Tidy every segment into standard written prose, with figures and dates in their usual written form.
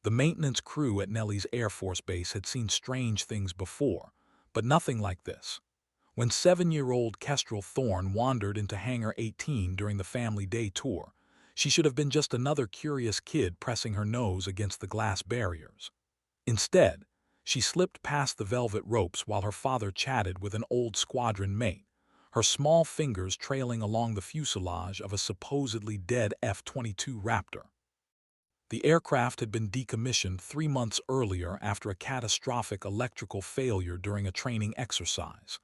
The maintenance crew at Nelly's Air Force Base had seen strange things before, but nothing like this. When 7-year-old Kestrel Thorne wandered into Hangar 18 during the family day tour, she should have been just another curious kid pressing her nose against the glass barriers. Instead, she slipped past the velvet ropes while her father chatted with an old squadron mate, her small fingers trailing along the fuselage of a supposedly dead F-22 Raptor. The aircraft had been decommissioned 3 months earlier after a catastrophic electrical failure during a training exercise.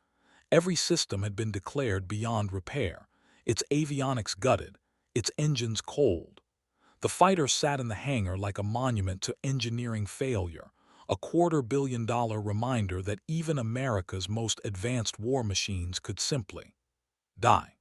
Every system had been declared beyond repair, its avionics gutted, its engines cold. The fighter sat in the hangar like a monument to engineering failure, a $250 million reminder that even America's most advanced war machines could simply die.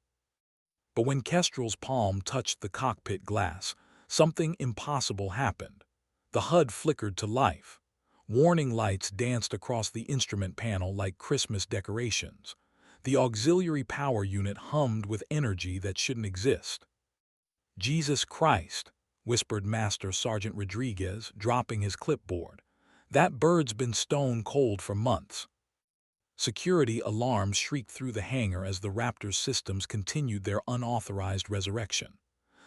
But when Kestrel's palm touched the cockpit glass, something impossible happened. The HUD flickered to life. Warning lights danced across the instrument panel like Christmas decorations. The auxiliary power unit hummed with energy that shouldn't exist. "Jesus Christ," whispered Master Sergeant Rodriguez, dropping his clipboard. "That bird's been stone cold for months." Security alarms shrieked through the hangar as the Raptor's systems continued their unauthorized resurrection.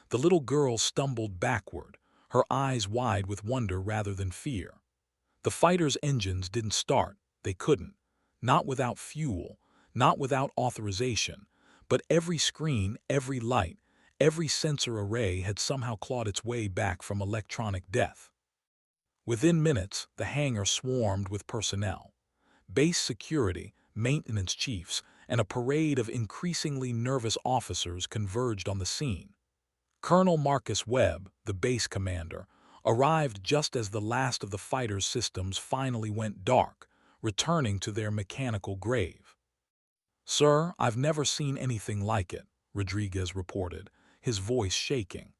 The little girl stumbled backward, her eyes wide with wonder rather than fear. The fighter's engines didn't start, they couldn't. Not without fuel, not without authorization, but every screen, every light, every sensor array had somehow clawed its way back from electronic death. Within minutes, the hangar swarmed with personnel. Base security, maintenance chiefs, and a parade of increasingly nervous officers converged on the scene. Colonel Marcus Webb, the base commander, arrived just as the last of the fighter's systems finally went dark, returning to their mechanical grave. "Sir, I've never seen anything like it," Rodriguez reported, his voice shaking.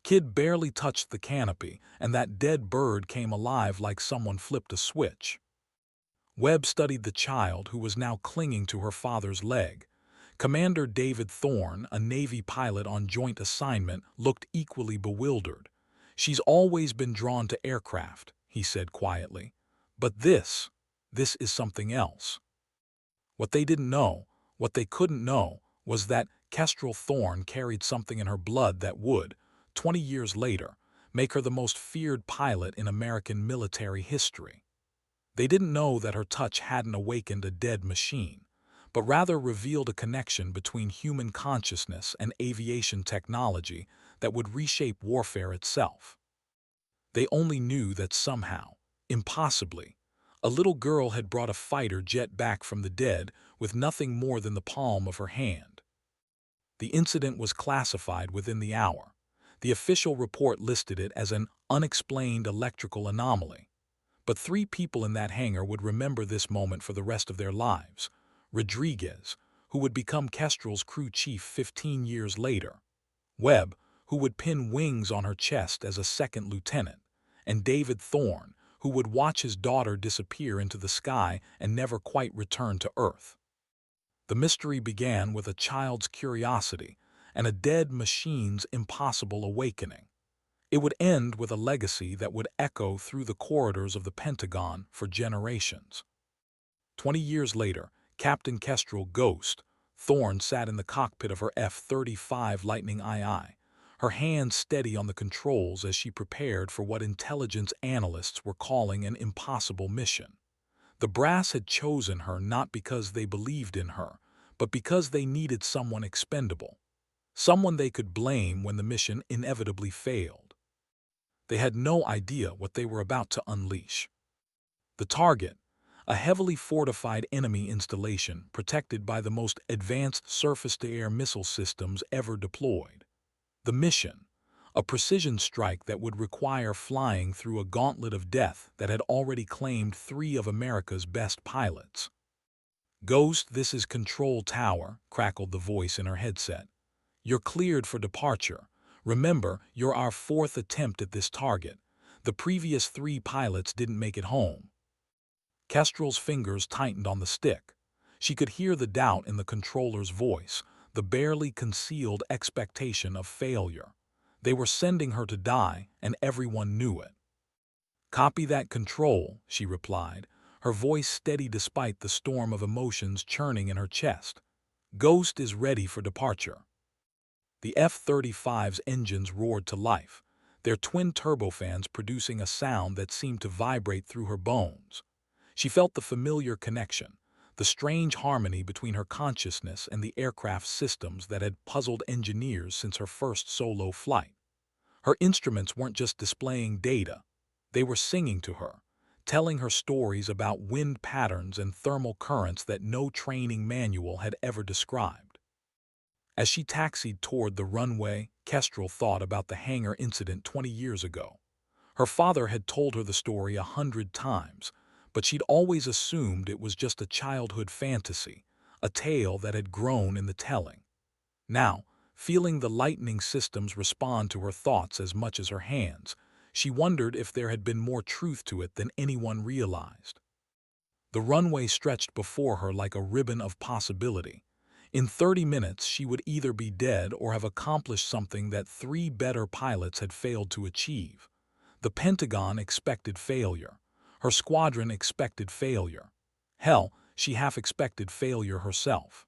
"Kid barely touched the canopy, and that dead bird came alive like someone flipped a switch." Webb studied the child, who was now clinging to her father's leg. Commander David Thorne, a Navy pilot on joint assignment, looked equally bewildered. "She's always been drawn to aircraft," he said quietly. "But this is something else." What they didn't know, what they couldn't know, was that Kestrel Thorne carried something in her blood that would, 20 years later, make her the most feared pilot in American military history. They didn't know that her touch hadn't awakened a dead machine, but rather revealed a connection between human consciousness and aviation technology that would reshape warfare itself. They only knew that somehow, impossibly, a little girl had brought a fighter jet back from the dead with nothing more than the palm of her hand. The incident was classified within the hour. The official report listed it as an unexplained electrical anomaly. But 3 people in that hangar would remember this moment for the rest of their lives. Rodriguez, who would become Kestrel's crew chief 15 years later; Webb, who would pin wings on her chest as a second lieutenant; and David Thorne, who would watch his daughter disappear into the sky and never quite return to Earth. The mystery began with a child's curiosity and a dead machine's impossible awakening. It would end with a legacy that would echo through the corridors of the Pentagon for generations. 20 years later, Captain Kestrel Ghost Thorne sat in the cockpit of her F-35 Lightning II, her hands steady on the controls as she prepared for what intelligence analysts were calling an impossible mission. The brass had chosen her not because they believed in her, but because they needed someone expendable, someone they could blame when the mission inevitably failed. They had no idea what they were about to unleash. The target, a heavily fortified enemy installation protected by the most advanced surface-to-air missile systems ever deployed. The mission, a precision strike that would require flying through a gauntlet of death that had already claimed 3 of America's best pilots. "Ghost, this is Control Tower," crackled the voice in her headset. "You're cleared for departure. Remember, you're our 4th attempt at this target. The previous 3 pilots didn't make it home." Kestrel's fingers tightened on the stick. She could hear the doubt in the controller's voice, the barely concealed expectation of failure. They were sending her to die, and everyone knew it. "Copy that, Control," she replied, her voice steady despite the storm of emotions churning in her chest. "Ghost is ready for departure." The F-35's engines roared to life, their twin turbofans producing a sound that seemed to vibrate through her bones. She felt the familiar connection, the strange harmony between her consciousness and the aircraft's systems that had puzzled engineers since her first solo flight. Her instruments weren't just displaying data, they were singing to her, telling her stories about wind patterns and thermal currents that no training manual had ever described. As she taxied toward the runway, Kestrel thought about the hangar incident 20 years ago. Her father had told her the story 100 times, but she'd always assumed it was just a childhood fantasy, a tale that had grown in the telling. Now, feeling the lightning systems respond to her thoughts as much as her hands, she wondered if there had been more truth to it than anyone realized. The runway stretched before her like a ribbon of possibility. In 30 minutes, she would either be dead or have accomplished something that 3 better pilots had failed to achieve. The Pentagon expected failure. Her squadron expected failure. Hell, she half expected failure herself.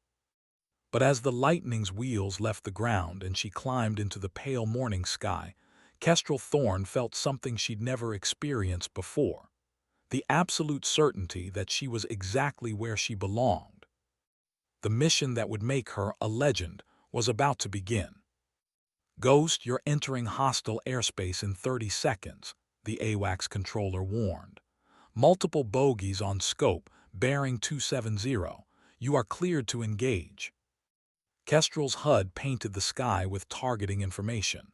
But as the Lightning's wheels left the ground and she climbed into the pale morning sky, Kestrel Thorne felt something she'd never experienced before. The absolute certainty that she was exactly where she belonged. The mission that would make her a legend was about to begin. "Ghost, you're entering hostile airspace in 30 seconds, the AWACS controller warned. "Multiple bogies on scope, bearing 270. You are cleared to engage." Kestrel's HUD painted the sky with targeting information.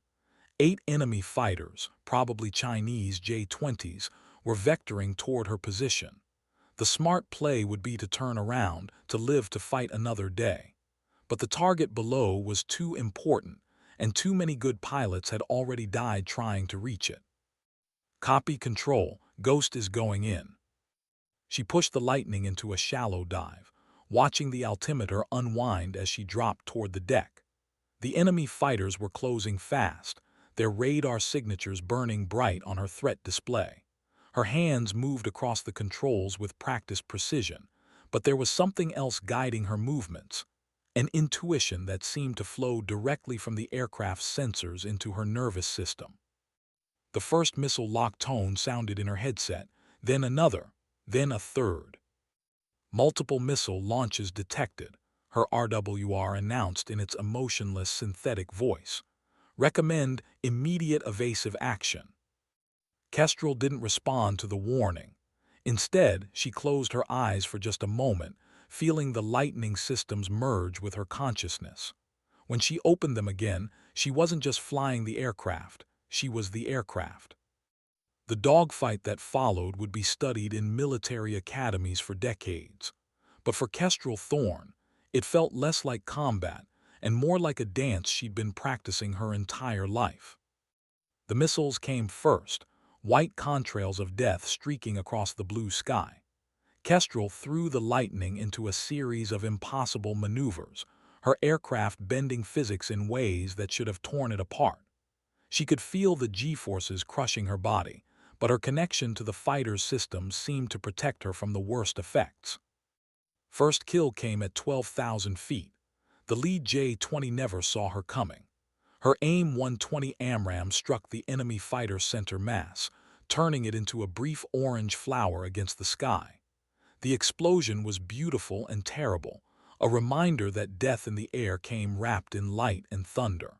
8 enemy fighters, probably Chinese J-20s, were vectoring toward her position. The smart play would be to turn around, to live to fight another day. But the target below was too important, and too many good pilots had already died trying to reach it. "Copy, Control, Ghost is going in." She pushed the Lightning into a shallow dive, watching the altimeter unwind as she dropped toward the deck. The enemy fighters were closing fast, their radar signatures burning bright on her threat display. Her hands moved across the controls with practiced precision, but there was something else guiding her movements, an intuition that seemed to flow directly from the aircraft's sensors into her nervous system. The first missile-lock tone sounded in her headset, then another, then a third. "Multiple missile launches detected," her RWR announced in its emotionless synthetic voice. "Recommend immediate evasive action." Kestrel didn't respond to the warning. Instead, she closed her eyes for just a moment, feeling the lightning systems merge with her consciousness. When she opened them again, she wasn't just flying the aircraft, she was the aircraft. The dogfight that followed would be studied in military academies for decades. But for Kestrel Thorne, it felt less like combat and more like a dance she'd been practicing her entire life. The missiles came first, white contrails of death streaking across the blue sky. Kestrel threw the Lightning into a series of impossible maneuvers, her aircraft bending physics in ways that should have torn it apart. She could feel the G-forces crushing her body, but her connection to the fighter's systems seemed to protect her from the worst effects. First kill came at 12,000 feet. The lead J-20 never saw her coming. Her AIM-120 AMRAAM struck the enemy fighter center mass, turning it into a brief orange flower against the sky. The explosion was beautiful and terrible, a reminder that death in the air came wrapped in light and thunder.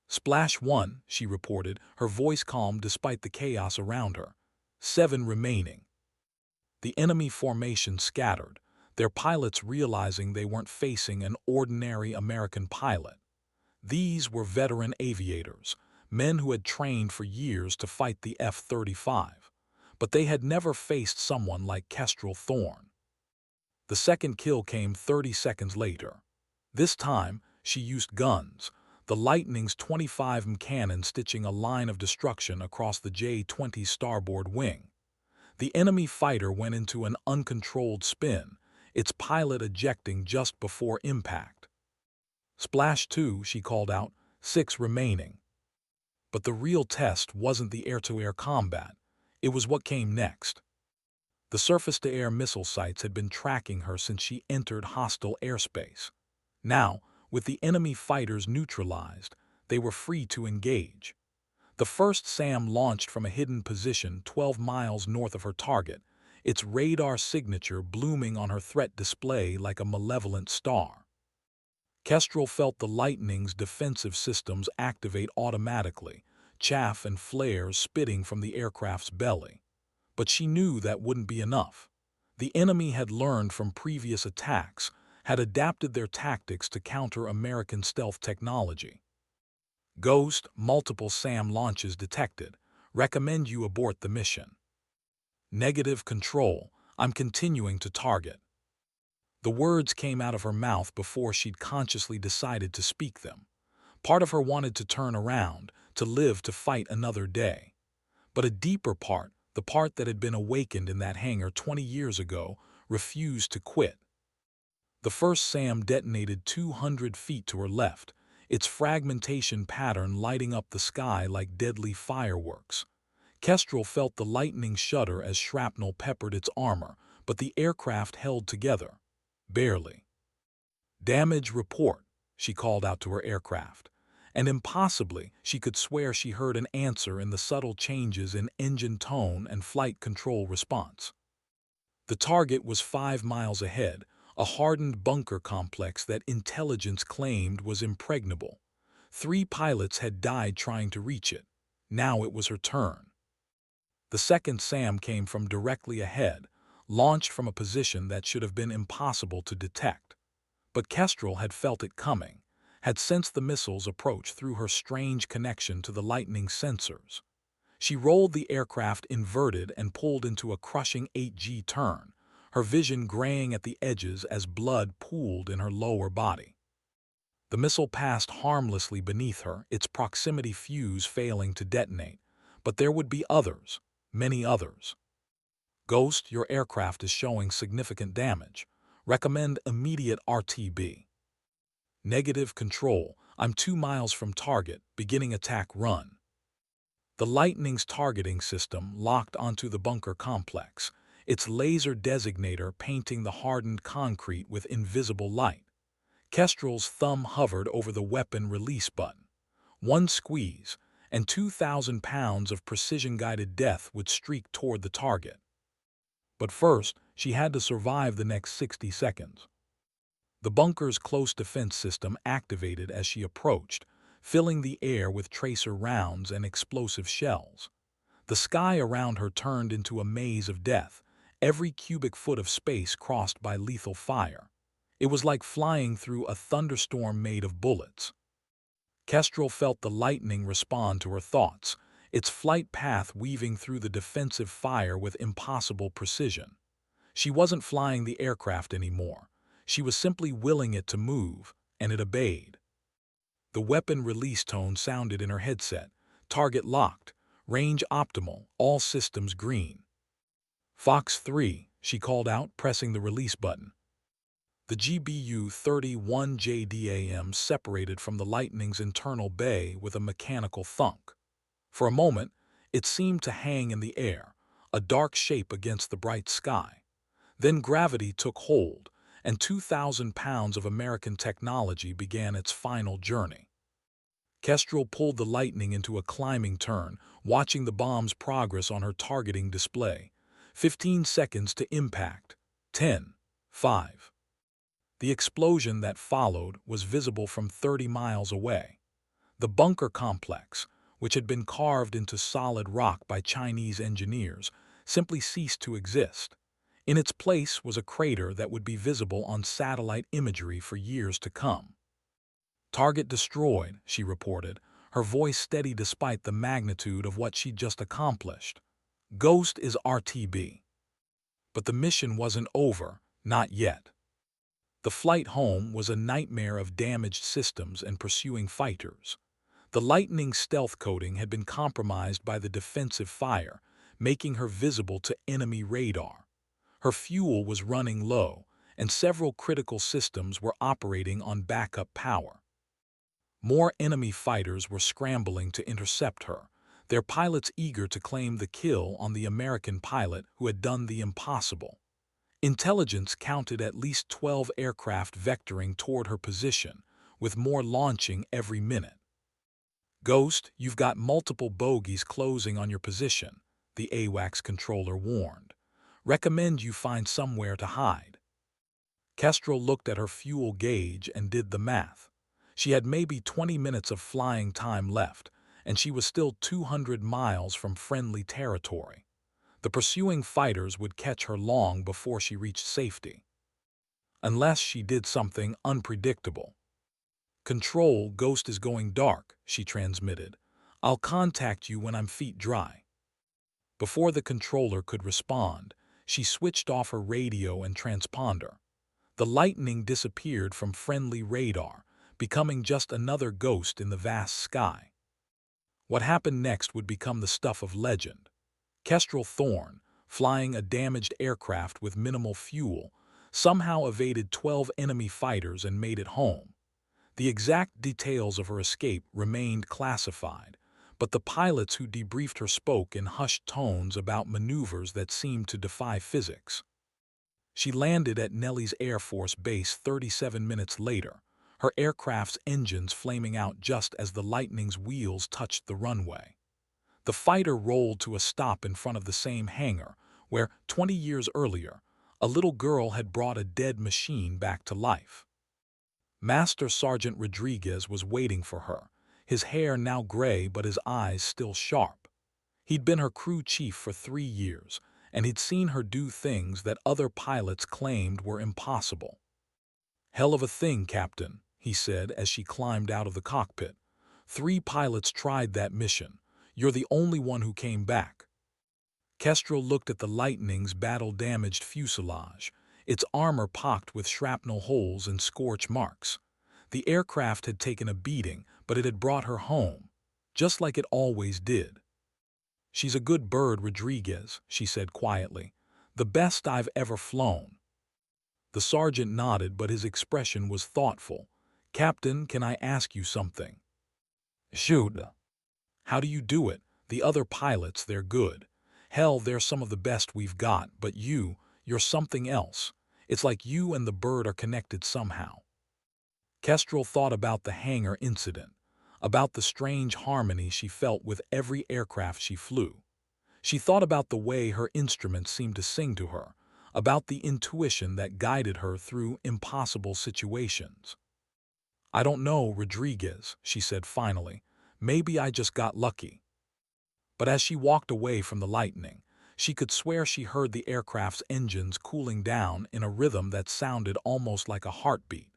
"Splash 1, she reported, her voice calm despite the chaos around her. 7 remaining." The enemy formation scattered, their pilots realizing they weren't facing an ordinary American pilot. These were veteran aviators, men who had trained for years to fight the F-35, but they had never faced someone like Kestrel Thorne. The second kill came 30 seconds later. This time, she used guns, the Lightning's 25mm cannon stitching a line of destruction across the J-20's starboard wing. The enemy fighter went into an uncontrolled spin, its pilot ejecting just before impact. "Splash 2, she called out, 6 remaining. But the real test wasn't the air-to-air combat. It was what came next. The surface-to-air missile sites had been tracking her since she entered hostile airspace. Now, with the enemy fighters neutralized, they were free to engage. The first SAM launched from a hidden position 12 miles north of her target, its radar signature blooming on her threat display like a malevolent star. Kestrel felt the Lightning's defensive systems activate automatically, chaff and flares spitting from the aircraft's belly. But she knew that wouldn't be enough. The enemy had learned from previous attacks, had adapted their tactics to counter American stealth technology. Ghost, multiple SAM launches detected. Recommend you abort the mission. Negative control. I'm continuing to target. The words came out of her mouth before she'd consciously decided to speak them. Part of her wanted to turn around, to live to fight another day. But a deeper part, the part that had been awakened in that hangar 20 years ago, refused to quit. The first SAM detonated 200 feet to her left, its fragmentation pattern lighting up the sky like deadly fireworks. Kestrel felt the lightning shudder as shrapnel peppered its armor, but the aircraft held together. Barely. "Damage report," she called out to her aircraft. And impossibly, she could swear she heard an answer in the subtle changes in engine tone and flight control response. The target was 5 miles ahead, a hardened bunker complex that intelligence claimed was impregnable. 3 pilots had died trying to reach it. Now it was her turn. The second SAM came from directly ahead, launched from a position that should have been impossible to detect. But Kestrel had felt it coming, had sensed the missile's approach through her strange connection to the Lightning sensors. She rolled the aircraft inverted and pulled into a crushing 8G turn, her vision graying at the edges as blood pooled in her lower body. The missile passed harmlessly beneath her, its proximity fuse failing to detonate. But there would be others, many others. "Ghost, your aircraft is showing significant damage. Recommend immediate RTB. Negative control. I'm 2 miles from target, beginning attack run." The Lightning's targeting system locked onto the bunker complex, its laser designator painting the hardened concrete with invisible light. Kestrel's thumb hovered over the weapon release button. One squeeze, and 2,000 pounds of precision-guided death would streak toward the target. But first, she had to survive the next 60 seconds. The bunker's close defense system activated as she approached, filling the air with tracer rounds and explosive shells. The sky around her turned into a maze of death, every cubic foot of space crossed by lethal fire. It was like flying through a thunderstorm made of bullets. Kestrel felt the Lightning respond to her thoughts, its flight path weaving through the defensive fire with impossible precision. She wasn't flying the aircraft anymore. She was simply willing it to move, and it obeyed. The weapon release tone sounded in her headset. Target locked. Range optimal. All systems green. "Fox 3, she called out, pressing the release button. The GBU-31JDAM separated from the Lightning's internal bay with a mechanical thunk. For a moment, it seemed to hang in the air, a dark shape against the bright sky. Then gravity took hold, and 2,000 pounds of American technology began its final journey. Kestrel pulled the Lightning into a climbing turn, watching the bomb's progress on her targeting display. 15 seconds to impact. 10, 5. The explosion that followed was visible from 30 miles away. The bunker complex, which had been carved into solid rock by Chinese engineers, simply ceased to exist. In its place was a crater that would be visible on satellite imagery for years to come. "Target destroyed," she reported, her voice steady despite the magnitude of what she'd just accomplished. "Ghost is RTB." But the mission wasn't over, not yet. The flight home was a nightmare of damaged systems and pursuing fighters. The Lightning's stealth coating had been compromised by the defensive fire, making her visible to enemy radar. Her fuel was running low, and several critical systems were operating on backup power. More enemy fighters were scrambling to intercept her, their pilots eager to claim the kill on the American pilot who had done the impossible. Intelligence counted at least 12 aircraft vectoring toward her position, with more launching every minute. "Ghost, you've got multiple bogies closing on your position," the AWACS controller warned. "Recommend you find somewhere to hide." Kestrel looked at her fuel gauge and did the math. She had maybe 20 minutes of flying time left, and she was still 200 miles from friendly territory. The pursuing fighters would catch her long before she reached safety. Unless she did something unpredictable. "Control, Ghost is going dark," she transmitted. "I'll contact you when I'm feet dry." Before the controller could respond, she switched off her radio and transponder. The lightning disappeared from friendly radar, becoming just another ghost in the vast sky. What happened next would become the stuff of legend. Kestrel Thorne, flying a damaged aircraft with minimal fuel, somehow evaded 12 enemy fighters and made it home. The exact details of her escape remained classified, but the pilots who debriefed her spoke in hushed tones about maneuvers that seemed to defy physics. She landed at Nellis Air Force Base 37 minutes later, her aircraft's engines flaming out just as the Lightning's wheels touched the runway. The fighter rolled to a stop in front of the same hangar where, 20 years earlier, a little girl had brought a dead machine back to life. Master Sergeant Rodriguez was waiting for her, his hair now gray but his eyes still sharp. He'd been her crew chief for 3 years, and he'd seen her do things that other pilots claimed were impossible. "Hell of a thing, Captain," he said as she climbed out of the cockpit. "3 pilots tried that mission. You're the only one who came back." Kestrel looked at the Lightning's battle-damaged fuselage, its armor pocked with shrapnel holes and scorch marks. The aircraft had taken a beating, but it had brought her home, just like it always did. "She's a good bird, Rodriguez," she said quietly. "The best I've ever flown." The sergeant nodded, but his expression was thoughtful. "Captain, can I ask you something?" "Shoot." "How do you do it? The other pilots, they're good. Hell, they're some of the best we've got, but you're something else. It's like you and the bird are connected somehow." Kestrel thought about the hangar incident, about the strange harmony she felt with every aircraft she flew. She thought about the way her instruments seemed to sing to her, about the intuition that guided her through impossible situations. "I don't know, Rodriguez," she said finally. "Maybe I just got lucky." But as she walked away from the Lightning, she could swear she heard the aircraft's engines cooling down in a rhythm that sounded almost like a heartbeat.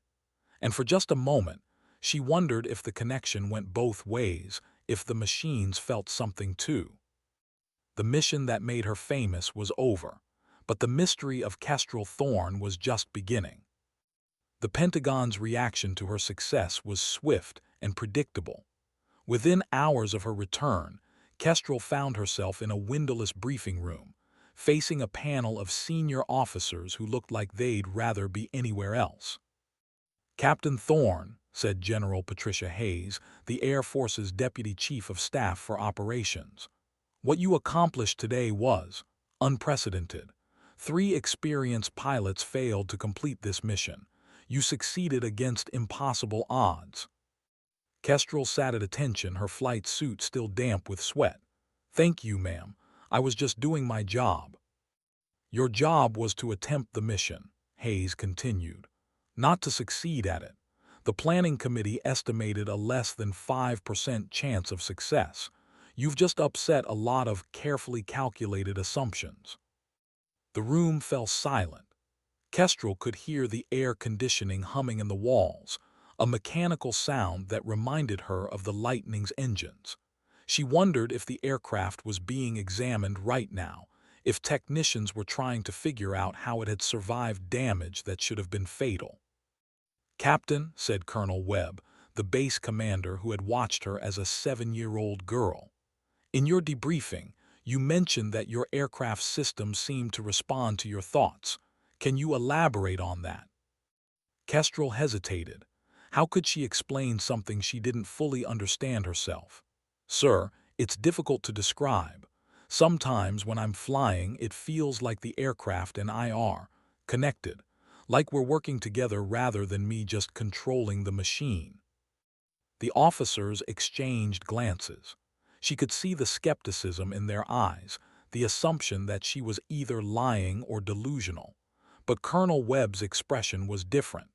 And for just a moment, she wondered if the connection went both ways, if the machines felt something too. The mission that made her famous was over, but the mystery of Kestrel Thorne was just beginning. The Pentagon's reaction to her success was swift and predictable. Within hours of her return, Kestrel found herself in a windowless briefing room, facing a panel of senior officers who looked like they'd rather be anywhere else. "Captain Thorne," said General Patricia Hayes, the Air Force's Deputy Chief of Staff for Operations, "what you accomplished today was unprecedented. 3 experienced pilots failed to complete this mission. You succeeded against impossible odds." Kestrel sat at attention, her flight suit still damp with sweat. "Thank you, ma'am. I was just doing my job." "Your job was to attempt the mission," Hayes continued, "not to succeed at it. The planning committee estimated a less than 5% chance of success. You've just upset a lot of carefully calculated assumptions." The room fell silent. Kestrel could hear the air conditioning humming in the walls, a mechanical sound that reminded her of the Lightning's engines. She wondered if the aircraft was being examined right now, if technicians were trying to figure out how it had survived damage that should have been fatal. "Captain," said Colonel Webb, the base commander who had watched her as a 7-year-old girl, "in your debriefing, you mentioned that your aircraft system seemed to respond to your thoughts. Can you elaborate on that?" Kestrel hesitated. How could she explain something she didn't fully understand herself? "Sir, It's difficult to describe. Sometimes when I'm flying, it feels like the aircraft and I are connected, like we're working together rather than me just controlling the machine. The officers exchanged glances. She could see the skepticism in their eyes, the assumption that she was either lying or delusional. But Colonel Webb's expression was different.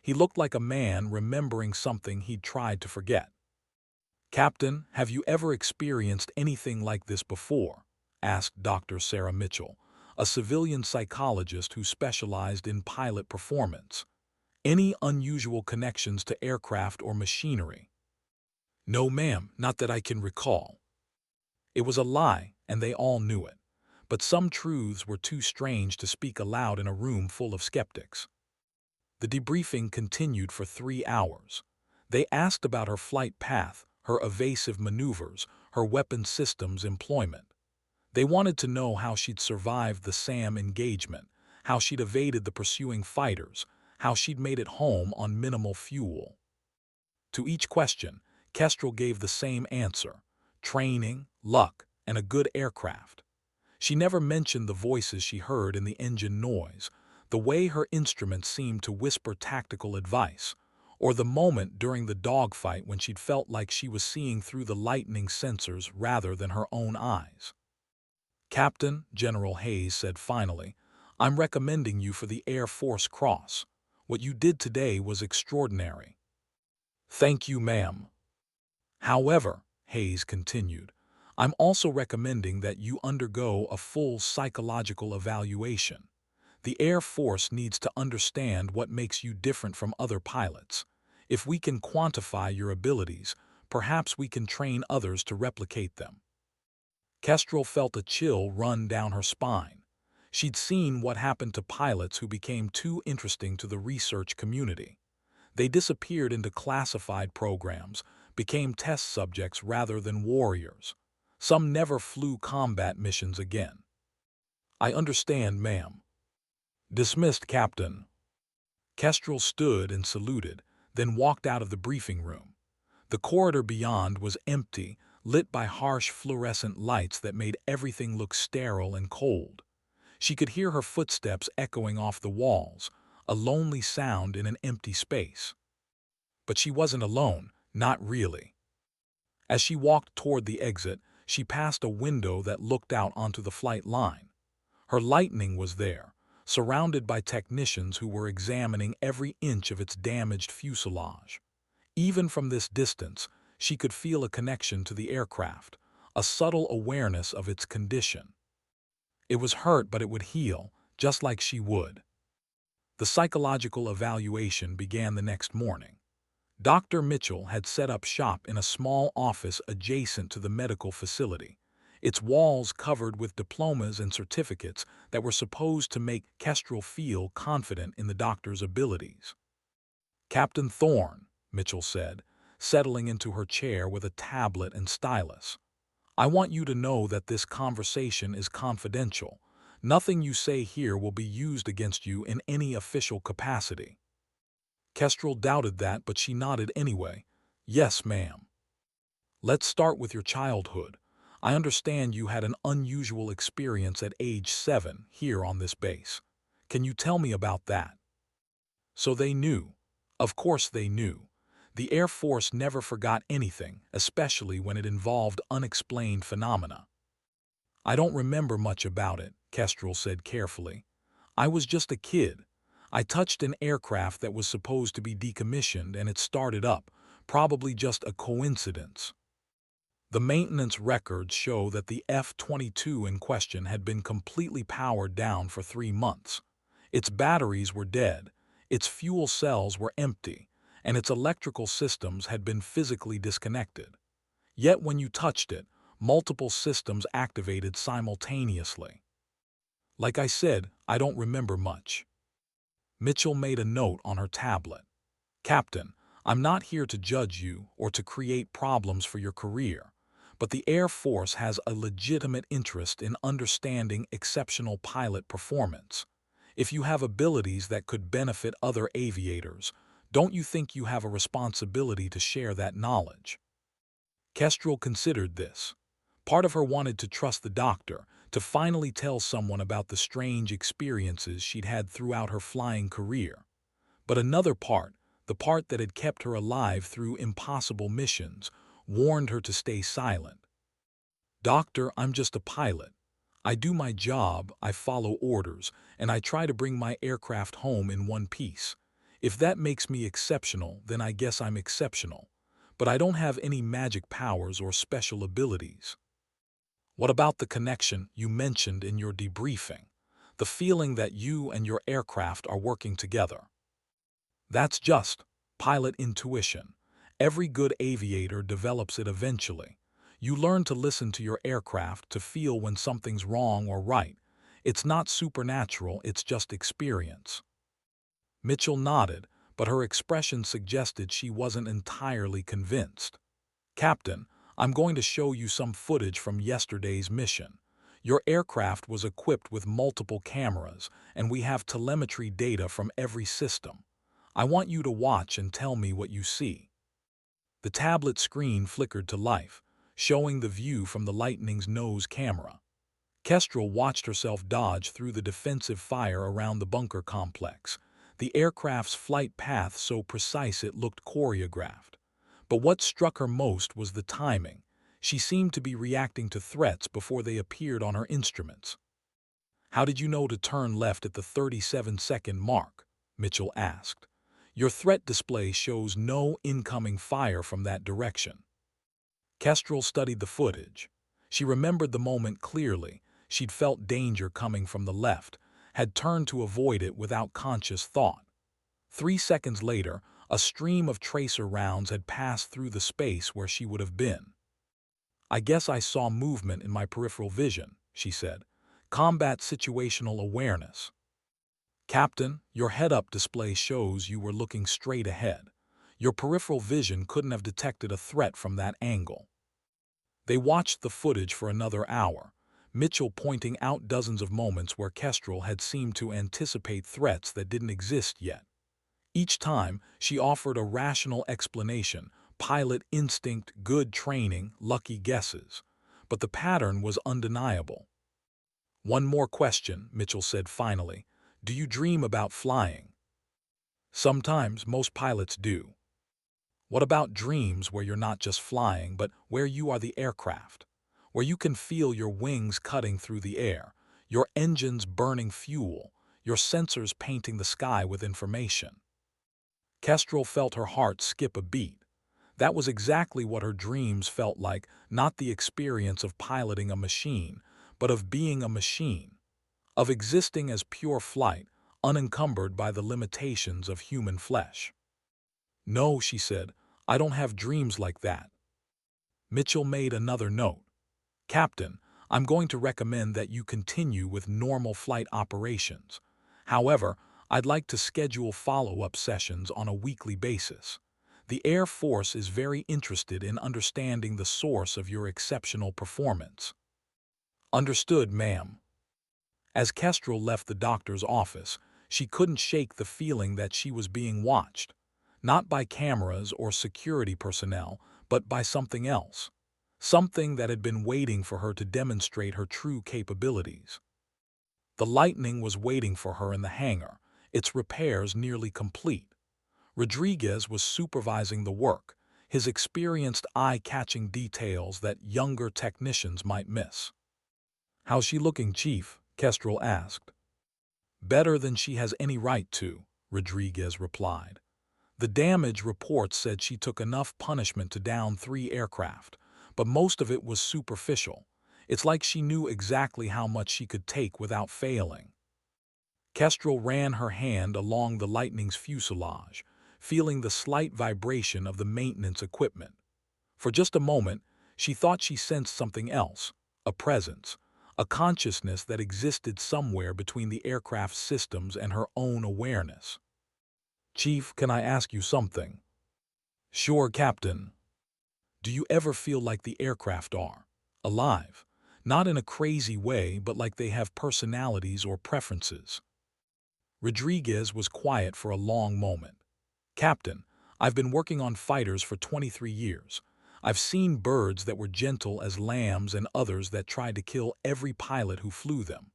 He looked like a man remembering something he'd tried to forget. "Captain, have you ever experienced anything like this before?" asked Dr. Sarah Mitchell, a civilian psychologist who specialized in pilot performance. "Any unusual connections to aircraft or machinery?" "No, ma'am, not that I can recall." It was a lie, and they all knew it. But some truths were too strange to speak aloud in a room full of skeptics. The debriefing continued for 3 hours. They asked about her flight path, her evasive maneuvers, her weapon systems employment. They wanted to know how she'd survived the SAM engagement, how she'd evaded the pursuing fighters, how she'd made it home on minimal fuel. To each question, Kestrel gave the same answer: training, luck, and a good aircraft. She never mentioned the voices she heard in the engine noise, the way her instruments seemed to whisper tactical advice, or the moment during the dogfight when she'd felt like she was seeing through the lightning sensors rather than her own eyes. "Captain," General Hayes said finally, "I'm recommending you for the Air Force Cross. What you did today was extraordinary." "Thank you, ma'am." "However," Hayes continued, "I'm also recommending that you undergo a full psychological evaluation. The Air Force needs to understand what makes you different from other pilots. If we can quantify your abilities, perhaps we can train others to replicate them." Kestrel felt a chill run down her spine. She'd seen what happened to pilots who became too interesting to the research community. They disappeared into classified programs, became test subjects rather than warriors. Some never flew combat missions again. "I understand, ma'am." "Dismissed, Captain." Kestrel stood and saluted, then walked out of the briefing room. The corridor beyond was empty, lit by harsh fluorescent lights that made everything look sterile and cold. She could hear her footsteps echoing off the walls, a lonely sound in an empty space. But she wasn't alone, not really. As she walked toward the exit, she passed a window that looked out onto the flight line. Her Lightning was there, surrounded by technicians who were examining every inch of its damaged fuselage. Even from this distance, she could feel a connection to the aircraft, a subtle awareness of its condition. It was hurt, but it would heal, just like she would. The psychological evaluation began the next morning. Dr. Mitchell had set up shop in a small office adjacent to the medical facility, its walls covered with diplomas and certificates that were supposed to make Kestrel feel confident in the doctor's abilities. "Captain Thorne," Mitchell said, settling into her chair with a tablet and stylus, "I want you to know that this conversation is confidential. Nothing you say here will be used against you in any official capacity." Kestrel doubted that, but she nodded anyway. "Yes, ma'am." "Let's start with your childhood. I understand you had an unusual experience at age 7 here on this base. Can you tell me about that?" So they knew. Of course they knew. The Air Force never forgot anything, especially when it involved unexplained phenomena. "I don't remember much about it," Kestrel said carefully. "I was just a kid. I touched an aircraft that was supposed to be decommissioned and it started up, probably just a coincidence." The maintenance records show that the F-22 in question had been completely powered down for 3 months. Its batteries were dead, its fuel cells were empty, and its electrical systems had been physically disconnected. Yet when you touched it, multiple systems activated simultaneously. "Like I said, I don't remember much." Mitchell made a note on her tablet. "Captain, I'm not here to judge you or to create problems for your career, but the Air Force has a legitimate interest in understanding exceptional pilot performance. If you have abilities that could benefit other aviators, don't you think you have a responsibility to share that knowledge?" Kestrel considered this. Part of her wanted to trust the doctor, to finally tell someone about the strange experiences she'd had throughout her flying career. But another part, the part that had kept her alive through impossible missions, warned her to stay silent. "Doctor, I'm just a pilot. I do my job, I follow orders, and I try to bring my aircraft home in one piece. If that makes me exceptional, then I guess I'm exceptional. But I don't have any magic powers or special abilities." "What about the connection you mentioned in your debriefing? The feeling that you and your aircraft are working together?" "That's just pilot intuition. Every good aviator develops it eventually. You learn to listen to your aircraft to feel when something's wrong or right. It's not supernatural, it's just experience." Mitchell nodded, but her expression suggested she wasn't entirely convinced. "Captain, I'm going to show you some footage from yesterday's mission. Your aircraft was equipped with multiple cameras, and we have telemetry data from every system. I want you to watch and tell me what you see." The tablet screen flickered to life, showing the view from the Lightning's nose camera. Kestrel watched herself dodge through the defensive fire around the bunker complex, the aircraft's flight path so precise it looked choreographed. But what struck her most was the timing. She seemed to be reacting to threats before they appeared on her instruments. "How did you know to turn left at the 37-second mark?" Mitchell asked. "Your threat display shows no incoming fire from that direction." Kestrel studied the footage. She remembered the moment clearly. She'd felt danger coming from the left, had turned to avoid it without conscious thought. 3 seconds later, a stream of tracer rounds had passed through the space where she would have been. "I guess I saw movement in my peripheral vision," she said. "Combat situational awareness." "Captain, your head-up display shows you were looking straight ahead. Your peripheral vision couldn't have detected a threat from that angle." They watched the footage for another hour, Mitchell pointing out dozens of moments where Kestrel had seemed to anticipate threats that didn't exist yet. Each time, she offered a rational explanation: pilot instinct, good training, lucky guesses. But the pattern was undeniable. "One more question," Mitchell said finally. "Do you dream about flying?" "Sometimes, most pilots do." "What about dreams where you're not just flying, but where you are the aircraft? Where you can feel your wings cutting through the air, your engines burning fuel, your sensors painting the sky with information?" Kestrel felt her heart skip a beat. That was exactly what her dreams felt like, not the experience of piloting a machine, but of being a machine, of existing as pure flight, unencumbered by the limitations of human flesh. "No," she said, "I don't have dreams like that." Mitchell made another note. "Captain, I'm going to recommend that you continue with normal flight operations. However, I'd like to schedule follow-up sessions on a weekly basis. The Air Force is very interested in understanding the source of your exceptional performance." "Understood, ma'am." As Kestrel left the doctor's office, she couldn't shake the feeling that she was being watched, not by cameras or security personnel, but by something else, something that had been waiting for her to demonstrate her true capabilities. The Lightning was waiting for her in the hangar, its repairs nearly complete. Rodriguez was supervising the work, his experienced eye catching details that younger technicians might miss. "How's she looking, Chief?" Kestrel asked. "Better than she has any right to," Rodriguez replied. "The damage reports said she took enough punishment to down 3 aircraft, but most of it was superficial. It's like she knew exactly how much she could take without failing." Kestrel ran her hand along the Lightning's fuselage, feeling the slight vibration of the maintenance equipment. For just a moment, she thought she sensed something else, a presence, a consciousness that existed somewhere between the aircraft's systems and her own awareness. "Chief, can I ask you something?" "Sure, Captain." "Do you ever feel like the aircraft are alive? Not in a crazy way, but like they have personalities or preferences?" Rodriguez was quiet for a long moment. "Captain, I've been working on fighters for 23 years. I've seen birds that were gentle as lambs and others that tried to kill every pilot who flew them.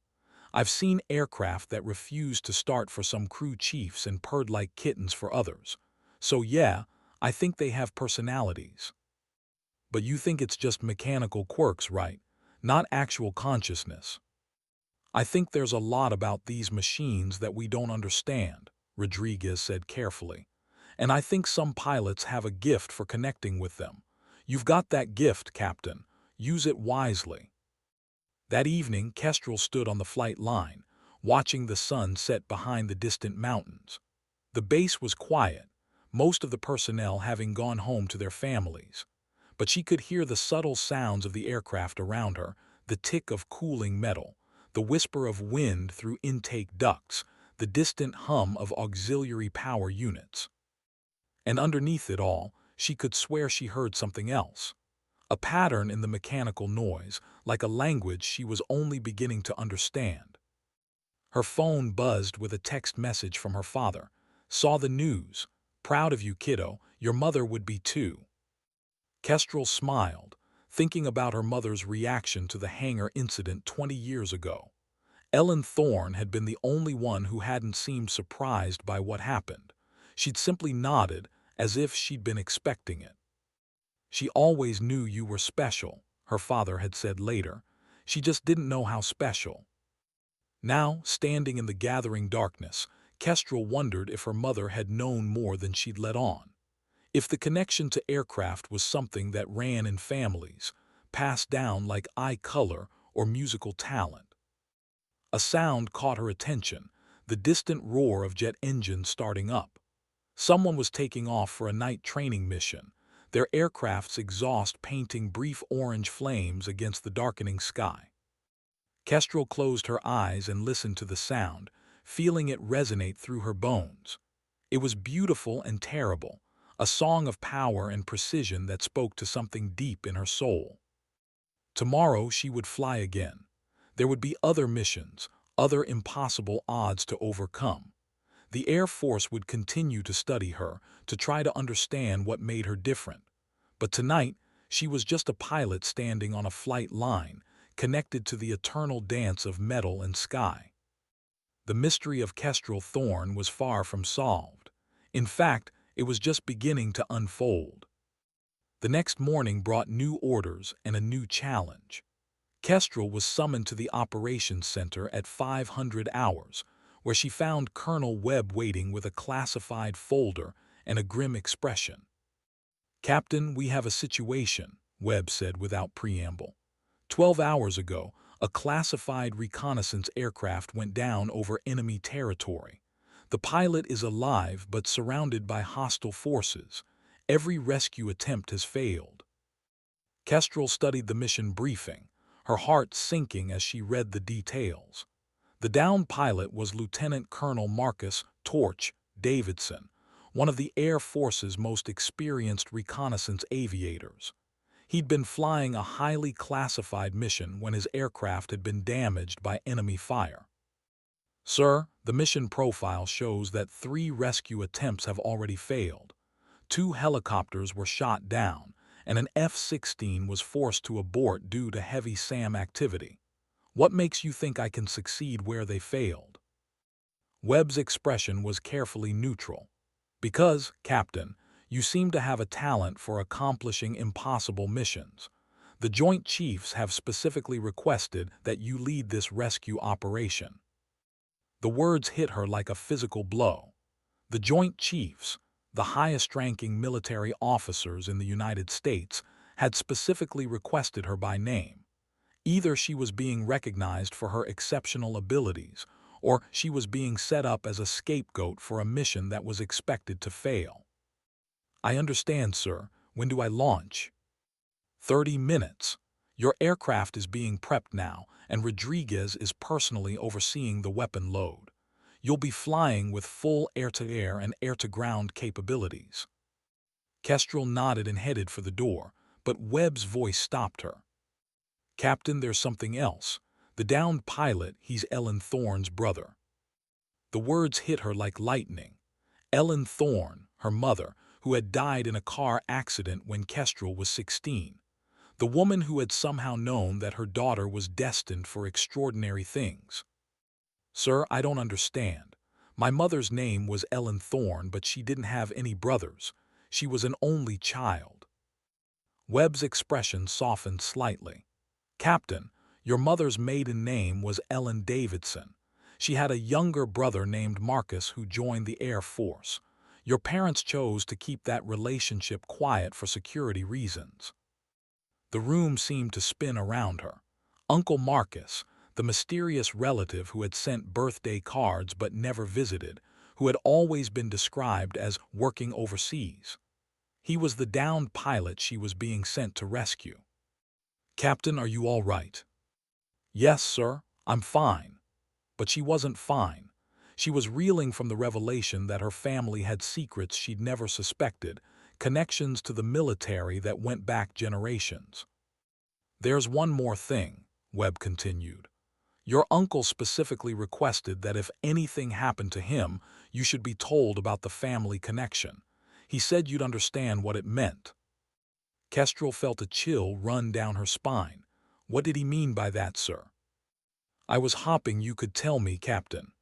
I've seen aircraft that refused to start for some crew chiefs and purred like kittens for others. So yeah, I think they have personalities. But you think it's just mechanical quirks, right? Not actual consciousness. I think there's a lot about these machines that we don't understand, Rodriguez said carefully. And I think some pilots have a gift for connecting with them. You've got that gift, Captain. Use it wisely. That evening, Kestrel stood on the flight line, watching the sun set behind the distant mountains. The base was quiet, most of the personnel having gone home to their families. But she could hear the subtle sounds of the aircraft around her, the tick of cooling metal, the whisper of wind through intake ducts, the distant hum of auxiliary power units. And underneath it all, she could swear she heard something else. A pattern in the mechanical noise, like a language she was only beginning to understand. Her phone buzzed with a text message from her father. Saw the news. Proud of you, kiddo. Your mother would be too. Kestrel smiled, thinking about her mother's reaction to the hangar incident 20 years ago. Ellen Thorne had been the only one who hadn't seemed surprised by what happened. She'd simply nodded, as if she'd been expecting it. She always knew you were special, her father had said later. She just didn't know how special. Now, standing in the gathering darkness, Kestrel wondered if her mother had known more than she'd let on. If the connection to aircraft was something that ran in families, passed down like eye color or musical talent. A sound caught her attention, the distant roar of jet engines starting up. Someone was taking off for a night training mission, their aircraft's exhaust painting brief orange flames against the darkening sky. Kestrel closed her eyes and listened to the sound, feeling it resonate through her bones. It was beautiful and terrible, a song of power and precision that spoke to something deep in her soul. Tomorrow she would fly again. There would be other missions, other impossible odds to overcome. The Air Force would continue to study her, to try to understand what made her different. But tonight, she was just a pilot standing on a flight line, connected to the eternal dance of metal and sky. The mystery of Kestrel Thorne was far from solved. In fact, it was just beginning to unfold. The next morning brought new orders and a new challenge. Kestrel was summoned to the operations center at 500 hours, where she found Colonel Webb waiting with a classified folder and a grim expression. "Captain, we have a situation," Webb said without preamble. 12 hours ago, a classified reconnaissance aircraft went down over enemy territory. The pilot is alive but surrounded by hostile forces. Every rescue attempt has failed. Kestrel studied the mission briefing, her heart sinking as she read the details. The downed pilot was Lieutenant Colonel Marcus "Torch" Davidson, one of the Air Force's most experienced reconnaissance aviators. He'd been flying a highly classified mission when his aircraft had been damaged by enemy fire. "Sir, the mission profile shows that 3 rescue attempts have already failed. 2 helicopters were shot down, and an F-16 was forced to abort due to heavy SAM activity. What makes you think I can succeed where they failed?" Webb's expression was carefully neutral. "Because, Captain, you seem to have a talent for accomplishing impossible missions. The Joint Chiefs have specifically requested that you lead this rescue operation." The words hit her like a physical blow. The Joint Chiefs, the highest-ranking military officers in the United States, had specifically requested her by name. Either she was being recognized for her exceptional abilities, or she was being set up as a scapegoat for a mission that was expected to fail. "I understand, sir. When do I launch?" 30 minutes. Your aircraft is being prepped now, and Rodriguez is personally overseeing the weapon load. You'll be flying with full air-to-air and air-to-ground capabilities. Kestrel nodded and headed for the door, but Webb's voice stopped her. "Captain, there's something else. The downed pilot, he's Ellen Thorne's brother." The words hit her like lightning. Ellen Thorne, her mother, who had died in a car accident when Kestrel was 16. The woman who had somehow known that her daughter was destined for extraordinary things. "Sir, I don't understand. My mother's name was Ellen Thorne, but she didn't have any brothers. She was an only child." Webb's expression softened slightly. "Captain, your mother's maiden name was Ellen Davidson. She had a younger brother named Marcus who joined the Air Force. Your parents chose to keep that relationship quiet for security reasons." The room seemed to spin around her. Uncle Marcus, the mysterious relative who had sent birthday cards but never visited, who had always been described as working overseas. He was the downed pilot she was being sent to rescue. "Captain, are you all right?" "Yes, sir, I'm fine." But she wasn't fine. She was reeling from the revelation that her family had secrets she'd never suspected, connections to the military that went back generations. "There's one more thing," Webb continued. "Your uncle specifically requested that if anything happened to him, you should be told about the family connection. He said you'd understand what it meant." Kestrel felt a chill run down her spine. "What did he mean by that, sir?" "I was hoping you could tell me, Captain."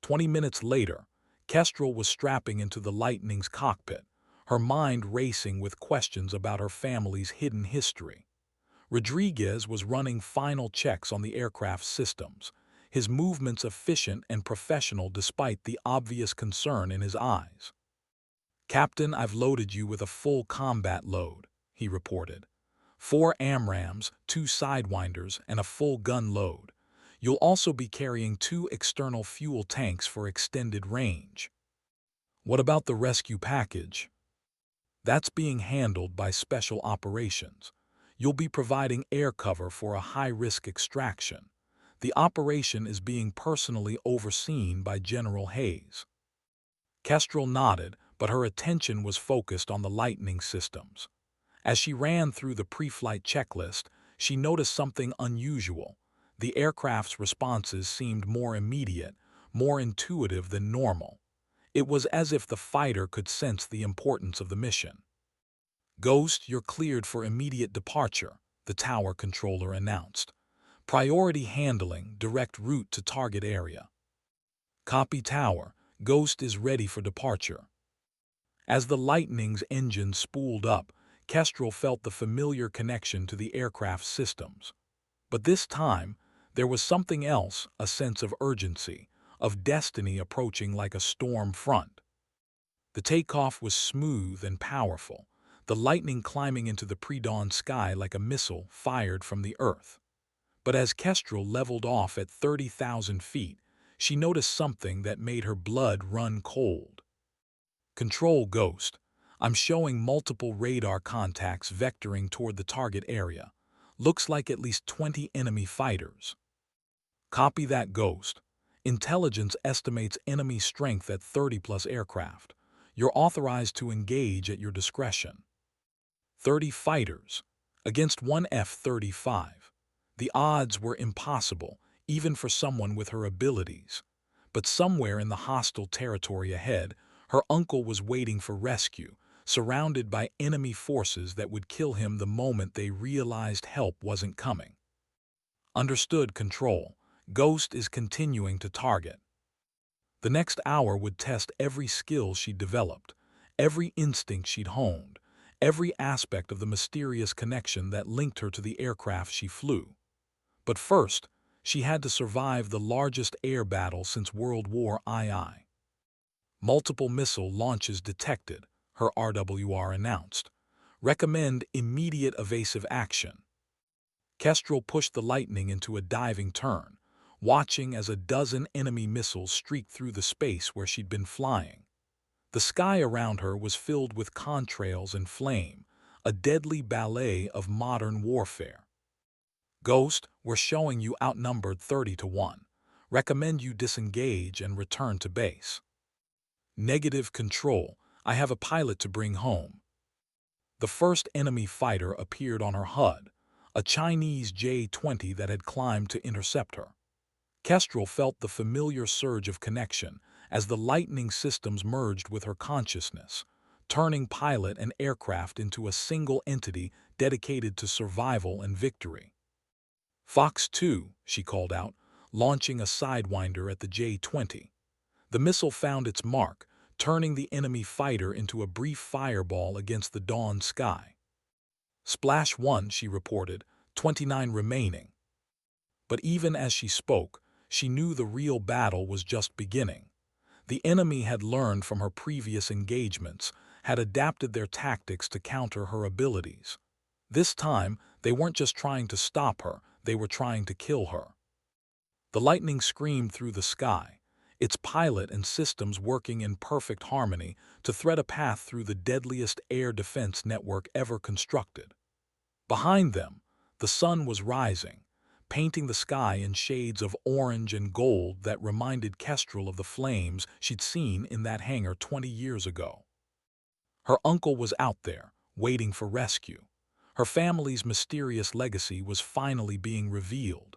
20 minutes later, Kestrel was strapping into the Lightning's cockpit, her mind racing with questions about her family's hidden history. Rodriguez was running final checks on the aircraft's systems, his movements efficient and professional despite the obvious concern in his eyes. "Captain, I've loaded you with a full combat load," he reported. 4 AMRAAMs, 2 Sidewinders, and a full gun load. You'll also be carrying 2 external fuel tanks for extended range. "What about the rescue package?" "That's being handled by Special Operations. You'll be providing air cover for a high-risk extraction. The operation is being personally overseen by General Hayes." Kestrel nodded, but her attention was focused on the Lightning systems. As she ran through the pre-flight checklist, she noticed something unusual. The aircraft's responses seemed more immediate, more intuitive than normal. It was as if the fighter could sense the importance of the mission. "Ghost, you're cleared for immediate departure," the tower controller announced. "Priority handling, direct route to target area." "Copy, Tower. Ghost is ready for departure." As the Lightning's engine spooled up, Kestrel felt the familiar connection to the aircraft's systems. But this time, there was something else, a sense of urgency, of destiny approaching like a storm front. The takeoff was smooth and powerful, the Lightning climbing into the pre-dawn sky like a missile fired from the Earth. But as Kestrel leveled off at 30,000 feet, she noticed something that made her blood run cold. "Control, Ghost. I'm showing multiple radar contacts vectoring toward the target area. Looks like at least 20 enemy fighters." "Copy that, Ghost. Intelligence estimates enemy strength at 30-plus aircraft. You're authorized to engage at your discretion." 30 fighters against one F-35. The odds were impossible, even for someone with her abilities. But somewhere in the hostile territory ahead, her uncle was waiting for rescue, surrounded by enemy forces that would kill him the moment they realized help wasn't coming. "Understood, Control. Ghost is continuing to target." The next hour would test every skill she'd developed, every instinct she'd honed, every aspect of the mysterious connection that linked her to the aircraft she flew. But first, she had to survive the largest air battle since World War II. "Multiple missile launches detected," her RWR announced. "Recommend immediate evasive action." Kestrel pushed the Lightning into a diving turn, watching as a dozen enemy missiles streaked through the space where she'd been flying. The sky around her was filled with contrails and flame, a deadly ballet of modern warfare. "Ghost, we're showing you outnumbered 30-1. Recommend you disengage and return to base." "Negative, Control. I have a pilot to bring home." The first enemy fighter appeared on her HUD, a Chinese J-20 that had climbed to intercept her. Kestrel felt the familiar surge of connection as the Lightning systems merged with her consciousness, turning pilot and aircraft into a single entity dedicated to survival and victory. "Fox 2, she called out, launching a Sidewinder at the J-20. The missile found its mark, turning the enemy fighter into a brief fireball against the dawn sky. "Splash 1, she reported, 29 remaining." But even as she spoke, she knew the real battle was just beginning. The enemy had learned from her previous engagements, had adapted their tactics to counter her abilities. This time, they weren't just trying to stop her, they were trying to kill her. The lightning screamed through the sky, its pilot and systems working in perfect harmony to thread a path through the deadliest air defense network ever constructed. Behind them, the sun was rising, painting the sky in shades of orange and gold that reminded Kestrel of the flames she'd seen in that hangar 20 years ago. Her uncle was out there, waiting for rescue. Her family's mysterious legacy was finally being revealed.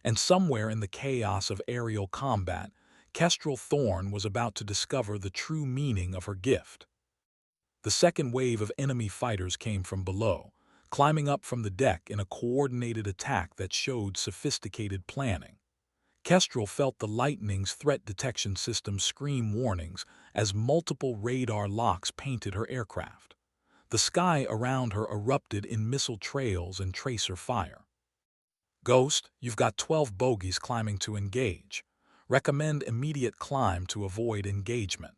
And somewhere in the chaos of aerial combat, Kestrel Thorne was about to discover the true meaning of her gift. The second wave of enemy fighters came from below, climbing up from the deck in a coordinated attack that showed sophisticated planning. Kestrel felt the Lightning's threat detection system scream warnings as multiple radar locks painted her aircraft. The sky around her erupted in missile trails and tracer fire. "Ghost, you've got 12 bogies climbing to engage. Recommend immediate climb to avoid engagement."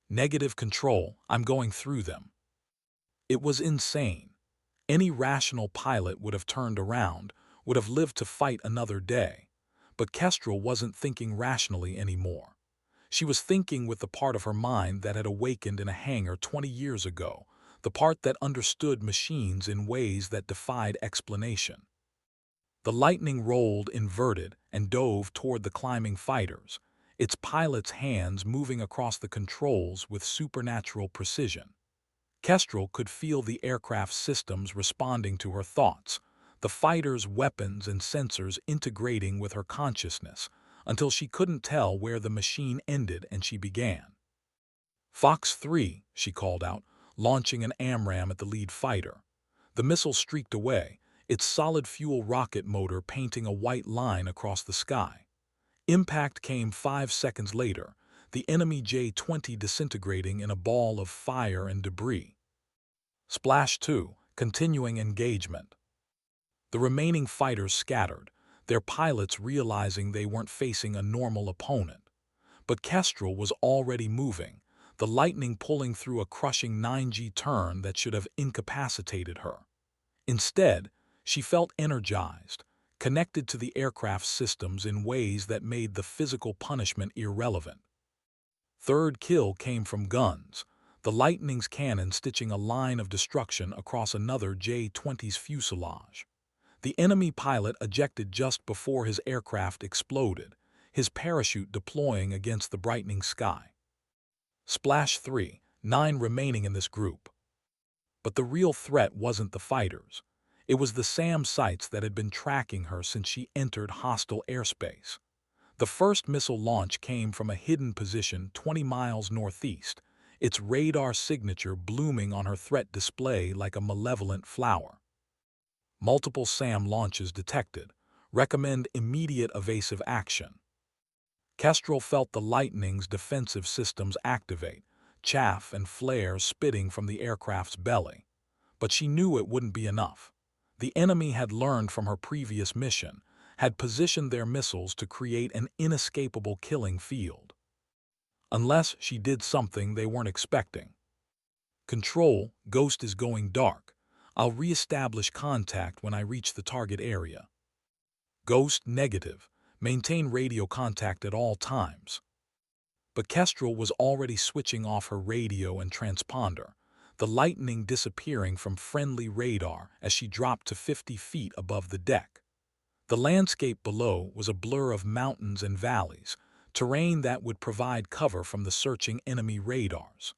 "Negative control, I'm going through them." It was insane. Any rational pilot would have turned around, would have lived to fight another day. But Kestrel wasn't thinking rationally anymore. She was thinking with the part of her mind that had awakened in a hangar 20 years ago, the part that understood machines in ways that defied explanation. The Lightning rolled inverted and dove toward the climbing fighters, its pilot's hands moving across the controls with supernatural precision. Kestrel could feel the aircraft's systems responding to her thoughts, the fighter's weapons and sensors integrating with her consciousness, until she couldn't tell where the machine ended and she began. "Fox 3, she called out, launching an AMRAAM at the lead fighter. The missile streaked away, its solid-fuel rocket motor painting a white line across the sky. Impact came 5 seconds later, the enemy J-20 disintegrating in a ball of fire and debris. "Splash 2, continuing engagement." The remaining fighters scattered, their pilots realizing they weren't facing a normal opponent. But Kestrel was already moving, the Lightning pulling through a crushing 9G turn that should have incapacitated her. Instead, she felt energized, connected to the aircraft's systems in ways that made the physical punishment irrelevant. Third kill came from guns, the Lightning's cannon stitching a line of destruction across another J-20's fuselage. The enemy pilot ejected just before his aircraft exploded, his parachute deploying against the brightening sky. "Splash 3, 9 remaining in this group." But the real threat wasn't the fighters. It was the SAM sites that had been tracking her since she entered hostile airspace. The first missile launch came from a hidden position 20 miles northeast, its radar signature blooming on her threat display like a malevolent flower. "Multiple SAM launches detected. Recommend immediate evasive action." Kestrel felt the Lightning's defensive systems activate, chaff and flare spitting from the aircraft's belly. But she knew it wouldn't be enough. The enemy had learned from her previous mission, had positioned their missiles to create an inescapable killing field. Unless she did something they weren't expecting. "Control, Ghost is going dark. I'll re-establish contact when I reach the target area." "Ghost, negative. Maintain radio contact at all times." But Kestrel was already switching off her radio and transponder, the Lightning disappearing from friendly radar as she dropped to 50 feet above the deck. The landscape below was a blur of mountains and valleys, terrain that would provide cover from the searching enemy radars.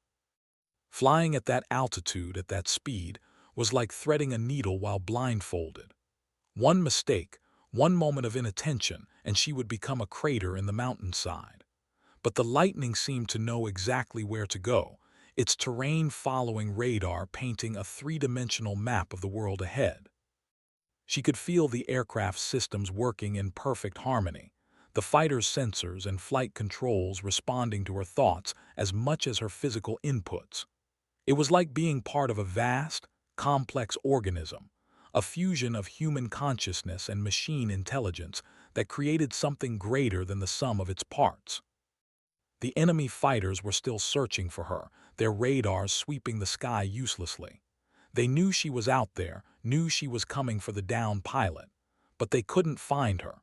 Flying at that altitude, at that speed, was like threading a needle while blindfolded. One mistake, one moment of inattention, and she would become a crater in the mountainside. But the Lightning seemed to know exactly where to go. its terrain following radar painting a three-dimensional map of the world ahead. She could feel the aircraft's systems working in perfect harmony, the fighter's sensors and flight controls responding to her thoughts as much as her physical inputs. It was like being part of a vast, complex organism, a fusion of human consciousness and machine intelligence that created something greater than the sum of its parts. The enemy fighters were still searching for her, their radars sweeping the sky uselessly. They knew she was out there, knew she was coming for the downed pilot, but they couldn't find her.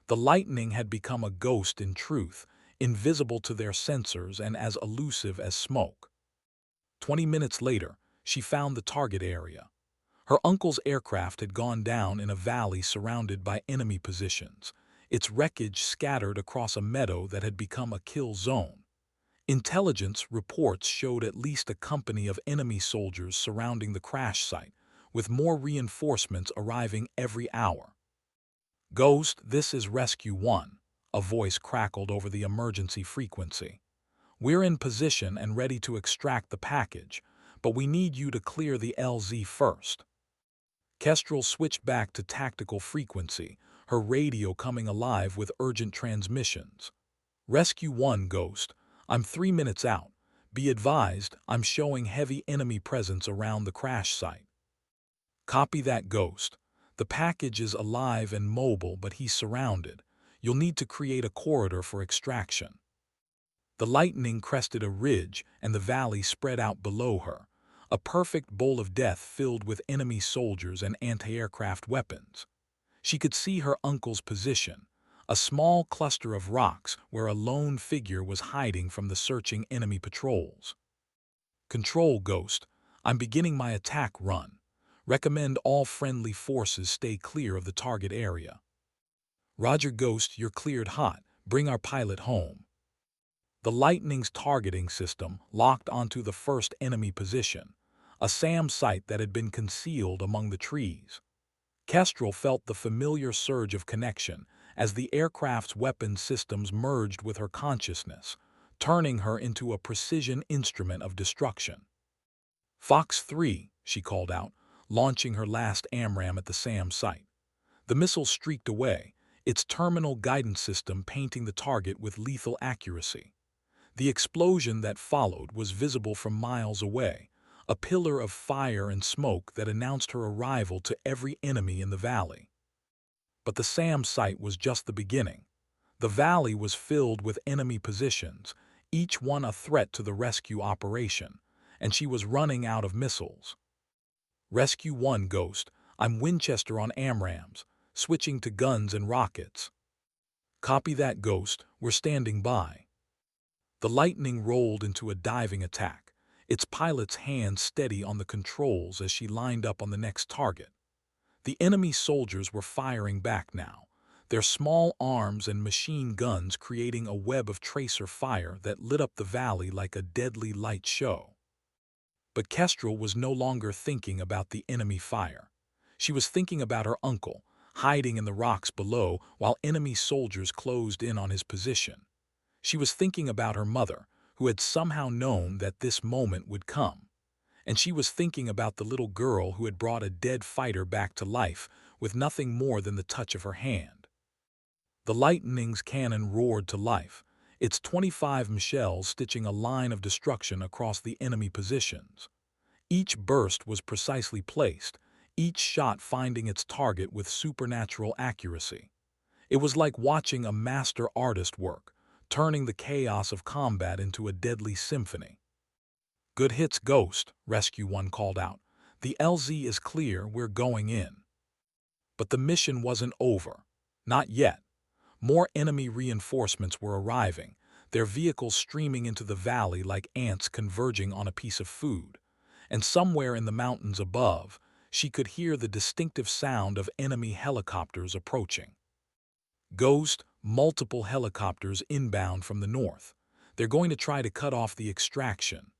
The lightning had become a ghost in truth, invisible to their sensors and as elusive as smoke. 20 minutes later, she found the target area. Her uncle's aircraft had gone down in a valley surrounded by enemy positions, its wreckage scattered across a meadow that had become a kill zone. Intelligence reports showed at least a company of enemy soldiers surrounding the crash site, with more reinforcements arriving every hour. "Ghost, this is Rescue 1, a voice crackled over the emergency frequency. "We're in position and ready to extract the package, but we need you to clear the LZ first." Kestrel switched back to tactical frequency, her radio coming alive with urgent transmissions. "Rescue 1, Ghost. I'm 3 minutes out. Be advised, I'm showing heavy enemy presence around the crash site." "Copy that, Ghost. The package is alive and mobile, but he's surrounded. You'll need to create a corridor for extraction." The lightning crested a ridge and the valley spread out below her, a perfect bowl of death filled with enemy soldiers and anti-aircraft weapons. She could see her uncle's position, a small cluster of rocks where a lone figure was hiding from the searching enemy patrols. "Control, Ghost. I'm beginning my attack run. Recommend all friendly forces stay clear of the target area." "Roger, Ghost, you're cleared hot. Bring our pilot home." The Lightning's targeting system locked onto the first enemy position, a SAM site that had been concealed among the trees. Kestrel felt the familiar surge of connection as the aircraft's weapon systems merged with her consciousness, turning her into a precision instrument of destruction. "Fox 3, she called out, launching her last AMRAAM at the SAM site. The missile streaked away, its terminal guidance system painting the target with lethal accuracy. The explosion that followed was visible from miles away, a pillar of fire and smoke that announced her arrival to every enemy in the valley. But the SAM site was just the beginning. The valley was filled with enemy positions, each one a threat to the rescue operation, and she was running out of missiles. "Rescue 1, Ghost. I'm Winchester on AMRAAMs, switching to guns and rockets." "Copy that, Ghost. We're standing by." The Lightning rolled into a diving attack, its pilot's hands steady on the controls as she lined up on the next target. The enemy soldiers were firing back now, their small arms and machine guns creating a web of tracer fire that lit up the valley like a deadly light show. But Kestrel was no longer thinking about the enemy fire. She was thinking about her uncle, hiding in the rocks below while enemy soldiers closed in on his position. She was thinking about her mother, who had somehow known that this moment would come. And she was thinking about the little girl who had brought a dead fighter back to life with nothing more than the touch of her hand. The Lightning's cannon roared to life, its 25 shells stitching a line of destruction across the enemy positions. Each burst was precisely placed, each shot finding its target with supernatural accuracy. It was like watching a master artist work, turning the chaos of combat into a deadly symphony. "Good hits, Ghost," Rescue 1 called out. "The LZ is clear, we're going in." But the mission wasn't over. Not yet. More enemy reinforcements were arriving, their vehicles streaming into the valley like ants converging on a piece of food. And somewhere in the mountains above, she could hear the distinctive sound of enemy helicopters approaching. "Ghost, multiple helicopters inbound from the north. They're going to try to cut off the extraction."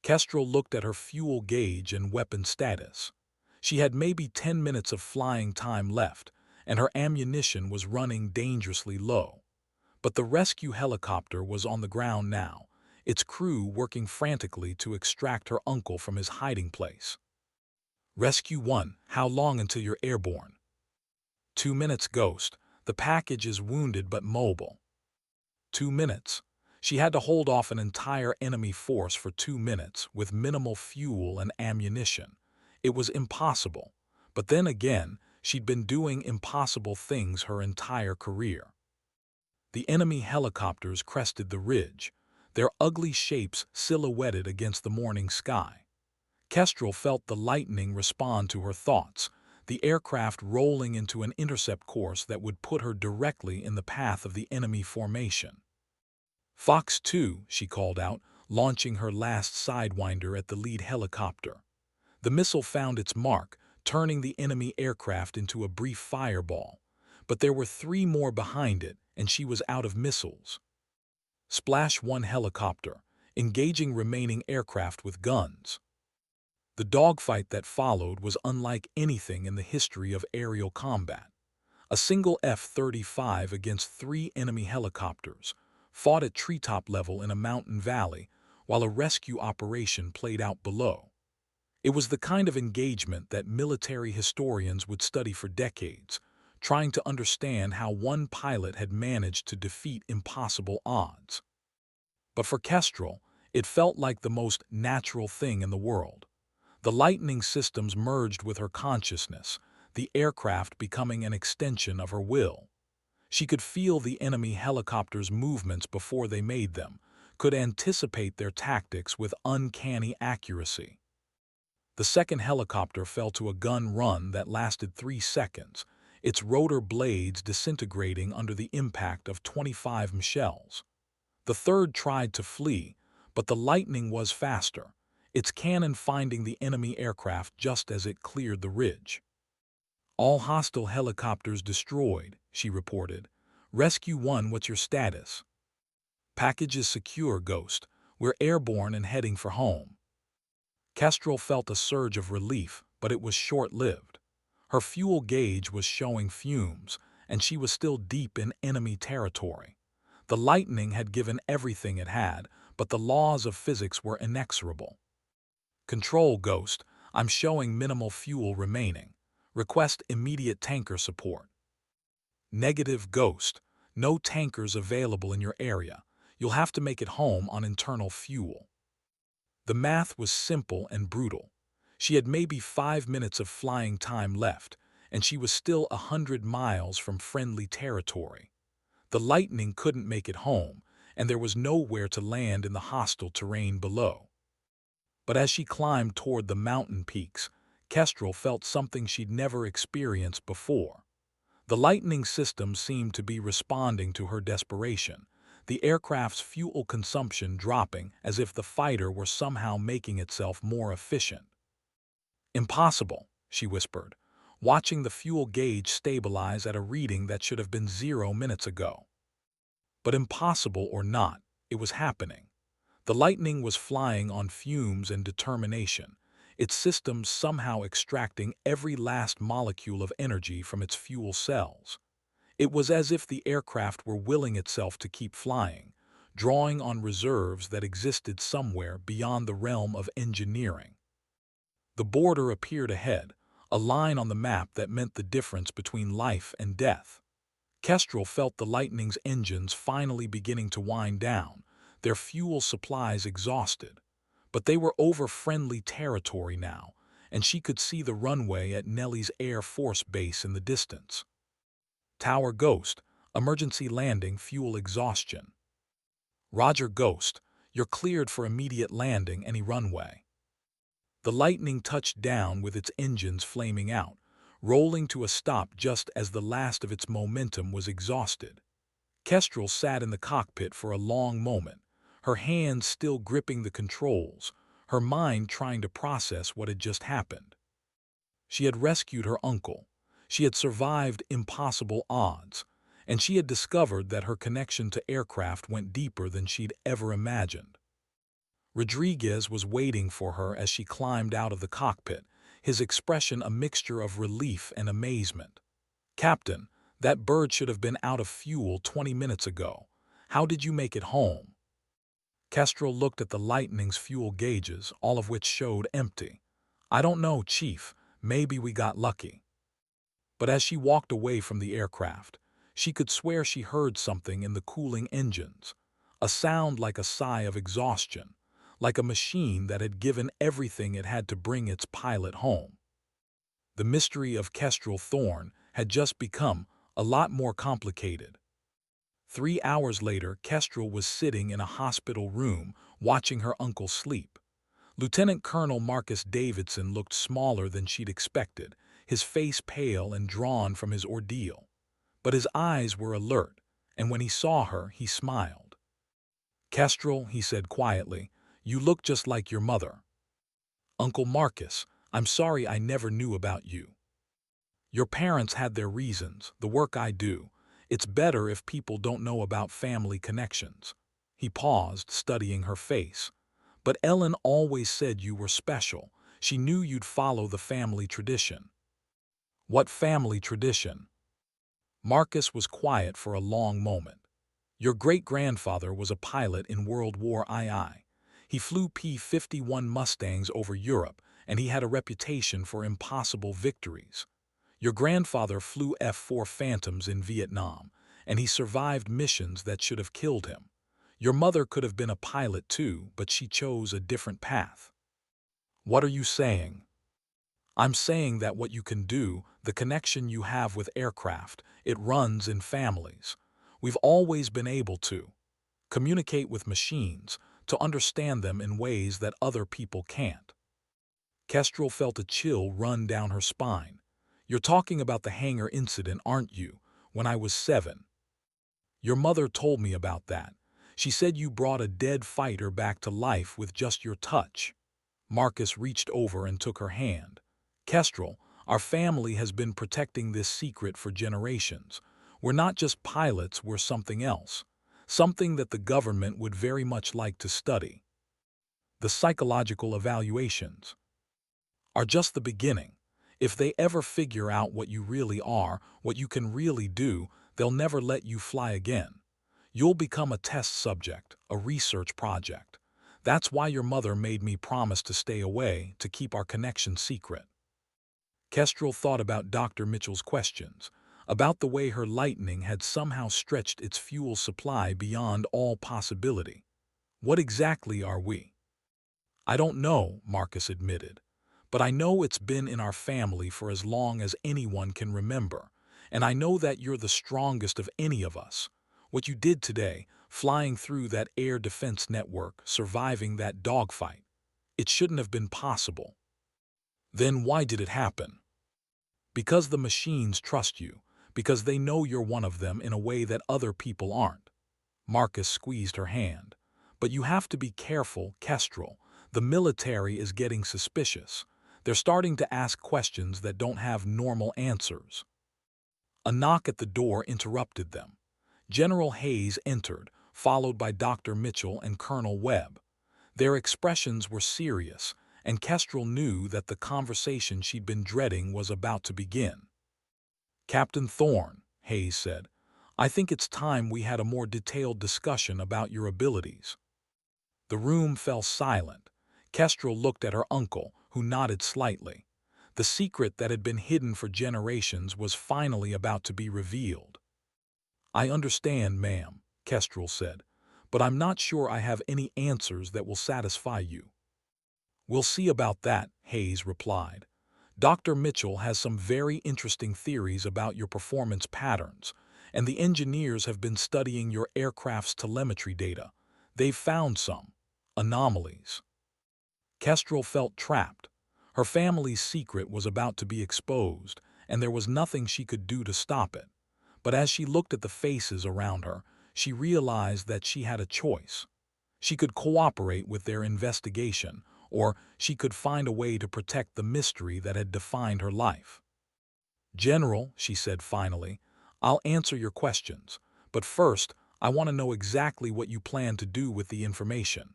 Kestrel looked at her fuel gauge and weapon status. She had maybe 10 minutes of flying time left, and her ammunition was running dangerously low. But the rescue helicopter was on the ground now, its crew working frantically to extract her uncle from his hiding place. Rescue 1, how long until you're airborne? 2 minutes, Ghost. The package is wounded but mobile. 2 minutes. She had to hold off an entire enemy force for 2 minutes with minimal fuel and ammunition. It was impossible. But then again, she'd been doing impossible things her entire career. The enemy helicopters crested the ridge, their ugly shapes silhouetted against the morning sky. Kestrel felt the lightning respond to her thoughts, the aircraft rolling into an intercept course that would put her directly in the path of the enemy formation. Fox 2, she called out, launching her last sidewinder at the lead helicopter. The missile found its mark, turning the enemy aircraft into a brief fireball. But there were 3 more behind it, and she was out of missiles. Splash 1 helicopter, engaging remaining aircraft with guns. The dogfight that followed was unlike anything in the history of aerial combat. A single F-35 against 3 enemy helicopters, fought at treetop level in a mountain valley, while a rescue operation played out below. It was the kind of engagement that military historians would study for decades, trying to understand how one pilot had managed to defeat impossible odds. But for Kestrel, it felt like the most natural thing in the world. The lightning systems merged with her consciousness, the aircraft becoming an extension of her will. She could feel the enemy helicopters' movements before they made them, could anticipate their tactics with uncanny accuracy. The second helicopter fell to a gun run that lasted 3 seconds, its rotor blades disintegrating under the impact of 25 shells. The third tried to flee, but the lightning was faster, its cannon finding the enemy aircraft just as it cleared the ridge. All hostile helicopters destroyed, she reported. Rescue 1, what's your status? Package is secure, Ghost. We're airborne and heading for home. Kestrel felt a surge of relief, but it was short-lived. Her fuel gauge was showing fumes, and she was still deep in enemy territory. The lightning had given everything it had, but the laws of physics were inexorable. Control, Ghost. I'm showing minimal fuel remaining. Request immediate tanker support. Negative, Ghost. No tankers available in your area. You'll have to make it home on internal fuel. The math was simple and brutal. She had maybe 5 minutes of flying time left, and she was still 100 miles from friendly territory. The lightning couldn't make it home, and there was nowhere to land in the hostile terrain below. But as she climbed toward the mountain peaks, Kestrel felt something she'd never experienced before. The lightning system seemed to be responding to her desperation, the aircraft's fuel consumption dropping as if the fighter were somehow making itself more efficient. Impossible, she whispered, watching the fuel gauge stabilize at a reading that should have been 0 minutes ago. But impossible or not, it was happening. The lightning was flying on fumes and determination, its systems somehow extracting every last molecule of energy from its fuel cells. It was as if the aircraft were willing itself to keep flying, drawing on reserves that existed somewhere beyond the realm of engineering. The border appeared ahead, a line on the map that meant the difference between life and death. Kestrel felt the lightning's engines finally beginning to wind down, their fuel supplies exhausted. But they were over friendly territory now, and she could see the runway at Nellie's Air Force Base in the distance. Tower, Ghost. Emergency landing, fuel exhaustion. Roger, Ghost. You're cleared for immediate landing any runway. The lightning touched down with its engines flaming out, rolling to a stop just as the last of its momentum was exhausted. Kestrel sat in the cockpit for a long moment, her hands still gripping the controls, her mind trying to process what had just happened. She had rescued her uncle, she had survived impossible odds, and she had discovered that her connection to aircraft went deeper than she'd ever imagined. Rodriguez was waiting for her as she climbed out of the cockpit, his expression a mixture of relief and amazement. "Captain, that bird should have been out of fuel 20 minutes ago. How did you make it home?" Kestrel looked at the Lightning's fuel gauges, all of which showed empty. "I don't know, Chief. Maybe we got lucky." But as she walked away from the aircraft, she could swear she heard something in the cooling engines, a sound like a sigh of exhaustion, like a machine that had given everything it had to bring its pilot home. The mystery of Kestrel Thorne had just become a lot more complicated. 3 hours later, Kestrel was sitting in a hospital room watching her uncle sleep. Lieutenant Colonel Marcus Davidson looked smaller than she'd expected, his face pale and drawn from his ordeal. But his eyes were alert, and when he saw her, he smiled. "Kestrel," he said quietly, "you look just like your mother." "Uncle Marcus, I'm sorry I never knew about you." "Your parents had their reasons, the work I do. It's better if people don't know about family connections." He paused, studying her face. "But Ellen always said you were special. She knew you'd follow the family tradition." "What family tradition?" Marcus was quiet for a long moment. "Your great-grandfather was a pilot in World War II. He flew P-51 Mustangs over Europe, and he had a reputation for impossible victories. Your grandfather flew F-4 Phantoms in Vietnam, and he survived missions that should have killed him. Your mother could have been a pilot too, but she chose a different path." "What are you saying?" "I'm saying that what you can do, the connection you have with aircraft, it runs in families. We've always been able to communicate with machines, to understand them in ways that other people can't." Kestrel felt a chill run down her spine. "You're talking about the Hangar incident, aren't you, when I was 7? Your mother told me about that. She said you brought a dead fighter back to life with just your touch." Marcus reached over and took her hand. "Kestrel, our family has been protecting this secret for generations. We're not just pilots, we're something else. Something that the government would very much like to study. The psychological evaluations are just the beginning. If they ever figure out what you really are, what you can really do, they'll never let you fly again. You'll become a test subject, a research project. That's why your mother made me promise to stay away, to keep our connection secret." Kestrel thought about Dr. Mitchell's questions, about the way her Lightning had somehow stretched its fuel supply beyond all possibility. "What exactly are we?" "I don't know," Marcus admitted. "But I know it's been in our family for as long as anyone can remember. And I know that you're the strongest of any of us. What you did today, flying through that air defense network, surviving that dogfight, it shouldn't have been possible." "Then why did it happen?" "Because the machines trust you, because they know you're one of them in a way that other people aren't." Marcus squeezed her hand. "But you have to be careful, Kestrel. The military is getting suspicious. They're starting to ask questions that don't have normal answers." A knock at the door interrupted them. General Hayes entered, followed by Dr. Mitchell and Colonel Webb. Their expressions were serious, and Kestrel knew that the conversation she'd been dreading was about to begin. "Captain Thorne," Hayes said, "I think it's time we had a more detailed discussion about your abilities." The room fell silent. Kestrel looked at her uncle, who nodded slightly. The secret that had been hidden for generations was finally about to be revealed. "I understand, ma'am," Kestrel said, "but I'm not sure I have any answers that will satisfy you." "We'll see about that," Hayes replied. "Dr. Mitchell has some very interesting theories about your performance patterns, and the engineers have been studying your aircraft's telemetry data. They've found some anomalies." Kestrel felt trapped. Her family's secret was about to be exposed, and there was nothing she could do to stop it. But as she looked at the faces around her, she realized that she had a choice. She could cooperate with their investigation, or she could find a way to protect the mystery that had defined her life. "General," she said finally, "I'll answer your questions, but first I want to know exactly what you plan to do with the information."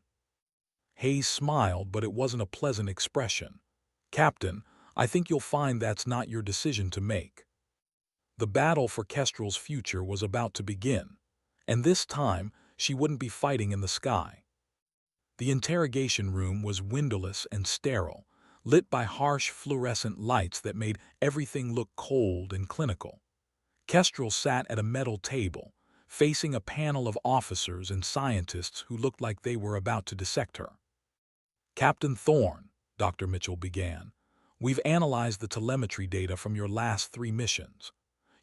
Hayes smiled, but it wasn't a pleasant expression. "Captain, I think you'll find that's not your decision to make." The battle for Kestrel's future was about to begin, and this time she wouldn't be fighting in the sky. The interrogation room was windowless and sterile, lit by harsh fluorescent lights that made everything look cold and clinical. Kestrel sat at a metal table, facing a panel of officers and scientists who looked like they were about to dissect her. "Captain Thorne," Dr. Mitchell began, "we've analyzed the telemetry data from your last 3 missions.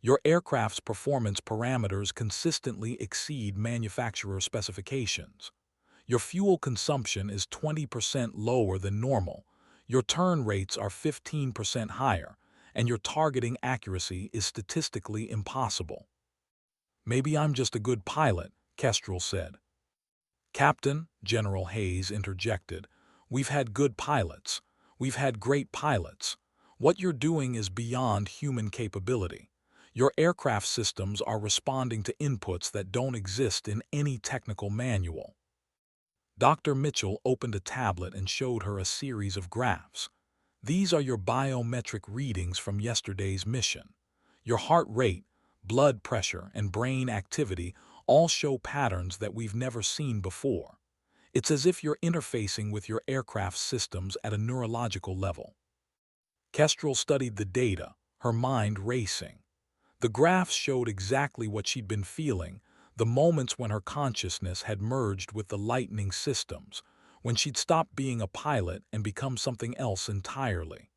Your aircraft's performance parameters consistently exceed manufacturer specifications. Your fuel consumption is 20% lower than normal, your turn rates are 15% higher, and your targeting accuracy is statistically impossible." "Maybe I'm just a good pilot," Kestrel said. "Captain," General Hayes interjected, "we've had good pilots. We've had great pilots. What you're doing is beyond human capability. Your aircraft systems are responding to inputs that don't exist in any technical manual." Dr. Mitchell opened a tablet and showed her a series of graphs. "These are your biometric readings from yesterday's mission. Your heart rate, blood pressure, and brain activity all show patterns that we've never seen before. It's as if you're interfacing with your aircraft systems at a neurological level." Kestrel studied the data, her mind racing. The graphs showed exactly what she'd been feeling, the moments when her consciousness had merged with the lightning systems, when she'd stopped being a pilot and become something else entirely.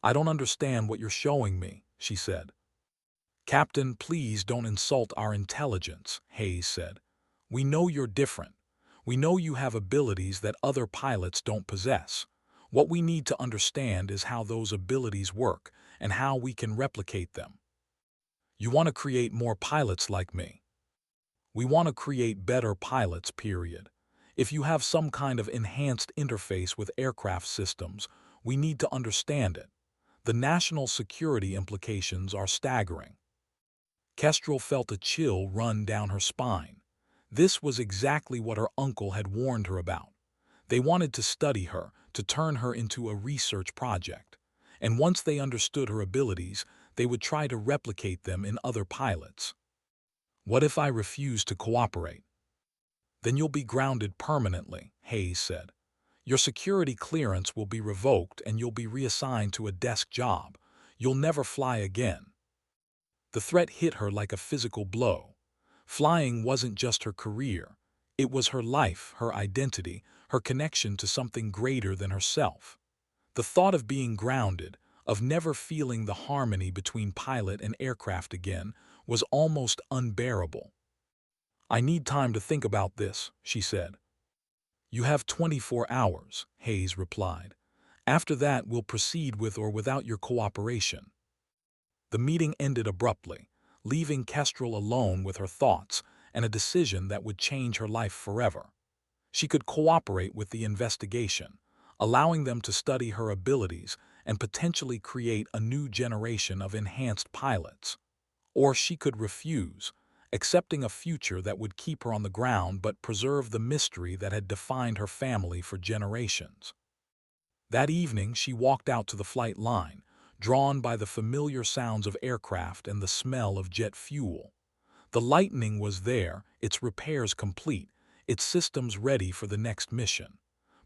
"I don't understand what you're showing me," she said. "Captain, please don't insult our intelligence," Hayes said. "We know you're different. We know you have abilities that other pilots don't possess. What we need to understand is how those abilities work and how we can replicate them. You want to create more pilots like me. We want to create better pilots, period. If you have some kind of enhanced interface with aircraft systems, we need to understand it. The national security implications are staggering." Kestrel felt a chill run down her spine. This was exactly what her uncle had warned her about. They wanted to study her, to turn her into a research project. And once they understood her abilities, they would try to replicate them in other pilots. "What if I refuse to cooperate?" "Then you'll be grounded permanently," Hayes said. "Your security clearance will be revoked and you'll be reassigned to a desk job. You'll never fly again." The threat hit her like a physical blow. Flying wasn't just her career. It was her life, her identity, her connection to something greater than herself. The thought of being grounded, of never feeling the harmony between pilot and aircraft again, was almost unbearable. "I need time to think about this," she said. "You have 24 hours, Hayes replied. "After that, we'll proceed with or without your cooperation." The meeting ended abruptly, leaving Kestrel alone with her thoughts and a decision that would change her life forever. She could cooperate with the investigation, allowing them to study her abilities and potentially create a new generation of enhanced pilots. Or she could refuse, accepting a future that would keep her on the ground but preserve the mystery that had defined her family for generations. That evening, she walked out to the flight line, drawn by the familiar sounds of aircraft and the smell of jet fuel. The Lightning was there, its repairs complete, its systems ready for the next mission.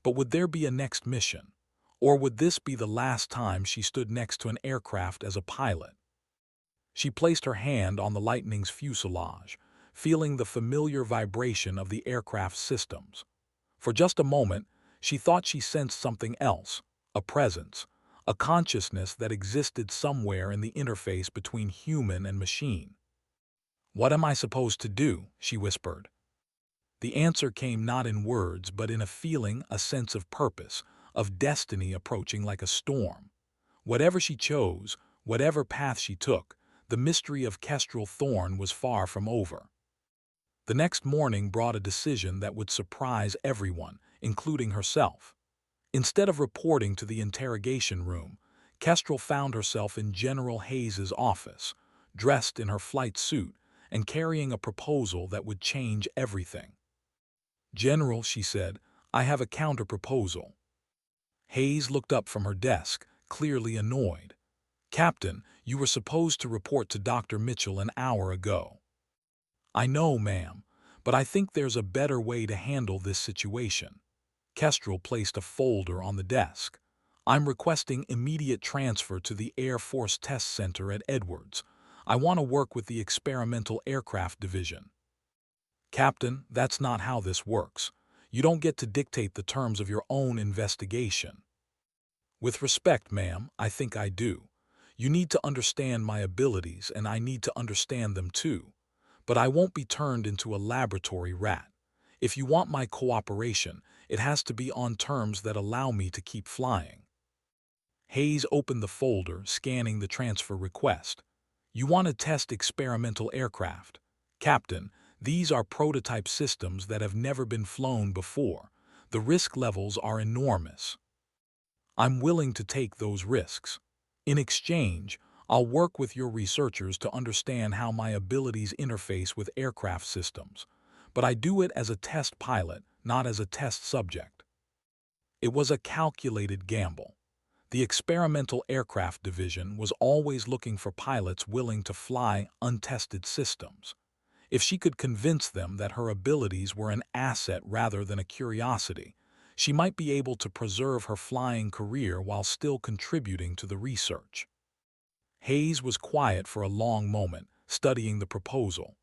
But would there be a next mission? Or would this be the last time she stood next to an aircraft as a pilot? She placed her hand on the Lightning's fuselage, feeling the familiar vibration of the aircraft's systems. For just a moment, she thought she sensed something else, a presence, a consciousness that existed somewhere in the interface between human and machine. "What am I supposed to do?" she whispered. The answer came not in words, but in a feeling, a sense of purpose, of destiny approaching like a storm. Whatever she chose, whatever path she took, the mystery of Kestrel Thorne was far from over. The next morning brought a decision that would surprise everyone, including herself. Instead of reporting to the interrogation room, Kestrel found herself in General Hayes's office, dressed in her flight suit and carrying a proposal that would change everything. "General," she said, "I have a counter-proposal." Hayes looked up from her desk, clearly annoyed. "Captain, you were supposed to report to Dr. Mitchell an hour ago." "I know, ma'am, but I think there's a better way to handle this situation." Kestrel placed a folder on the desk. I'm requesting immediate transfer to the Air Force Test Center at Edwards. I want to work with the Experimental Aircraft Division. Captain, that's not how this works. You don't get to dictate the terms of your own investigation. With respect, ma'am, I think I do. You need to understand my abilities, and I need to understand them too. But I won't be turned into a laboratory rat. If you want my cooperation, it has to be on terms that allow me to keep flying. Hayes opened the folder, scanning the transfer request. You want to test experimental aircraft. Captain, these are prototype systems that have never been flown before. The risk levels are enormous. I'm willing to take those risks. In exchange, I'll work with your researchers to understand how my abilities interface with aircraft systems. But I do it as a test pilot, not as a test subject. It was a calculated gamble. The Experimental Aircraft Division was always looking for pilots willing to fly untested systems. If she could convince them that her abilities were an asset rather than a curiosity, she might be able to preserve her flying career while still contributing to the research. Hayes was quiet for a long moment, studying the proposal.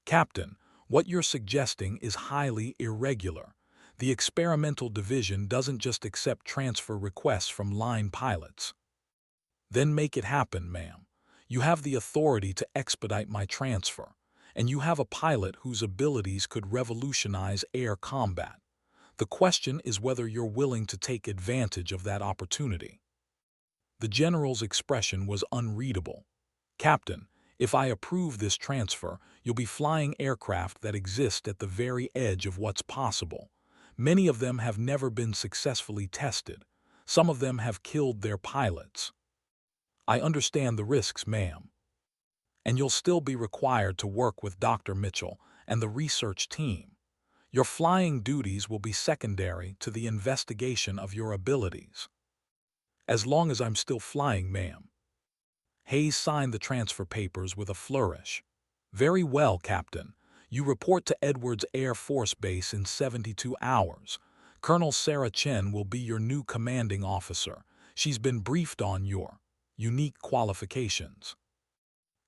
Captain, what you're suggesting is highly irregular. The experimental division doesn't just accept transfer requests from line pilots. Then make it happen, ma'am. You have the authority to expedite my transfer, and you have a pilot whose abilities could revolutionize air combat. The question is whether you're willing to take advantage of that opportunity. The general's expression was unreadable. Captain, if I approve this transfer, you'll be flying aircraft that exist at the very edge of what's possible. Many of them have never been successfully tested. Some of them have killed their pilots. I understand the risks, ma'am. And you'll still be required to work with Dr. Mitchell and the research team. Your flying duties will be secondary to the investigation of your abilities. As long as I'm still flying, ma'am. Hayes signed the transfer papers with a flourish. Very well, Captain. You report to Edwards Air Force Base in 72 hours. Colonel Sarah Chen will be your new commanding officer. She's been briefed on your unique qualifications.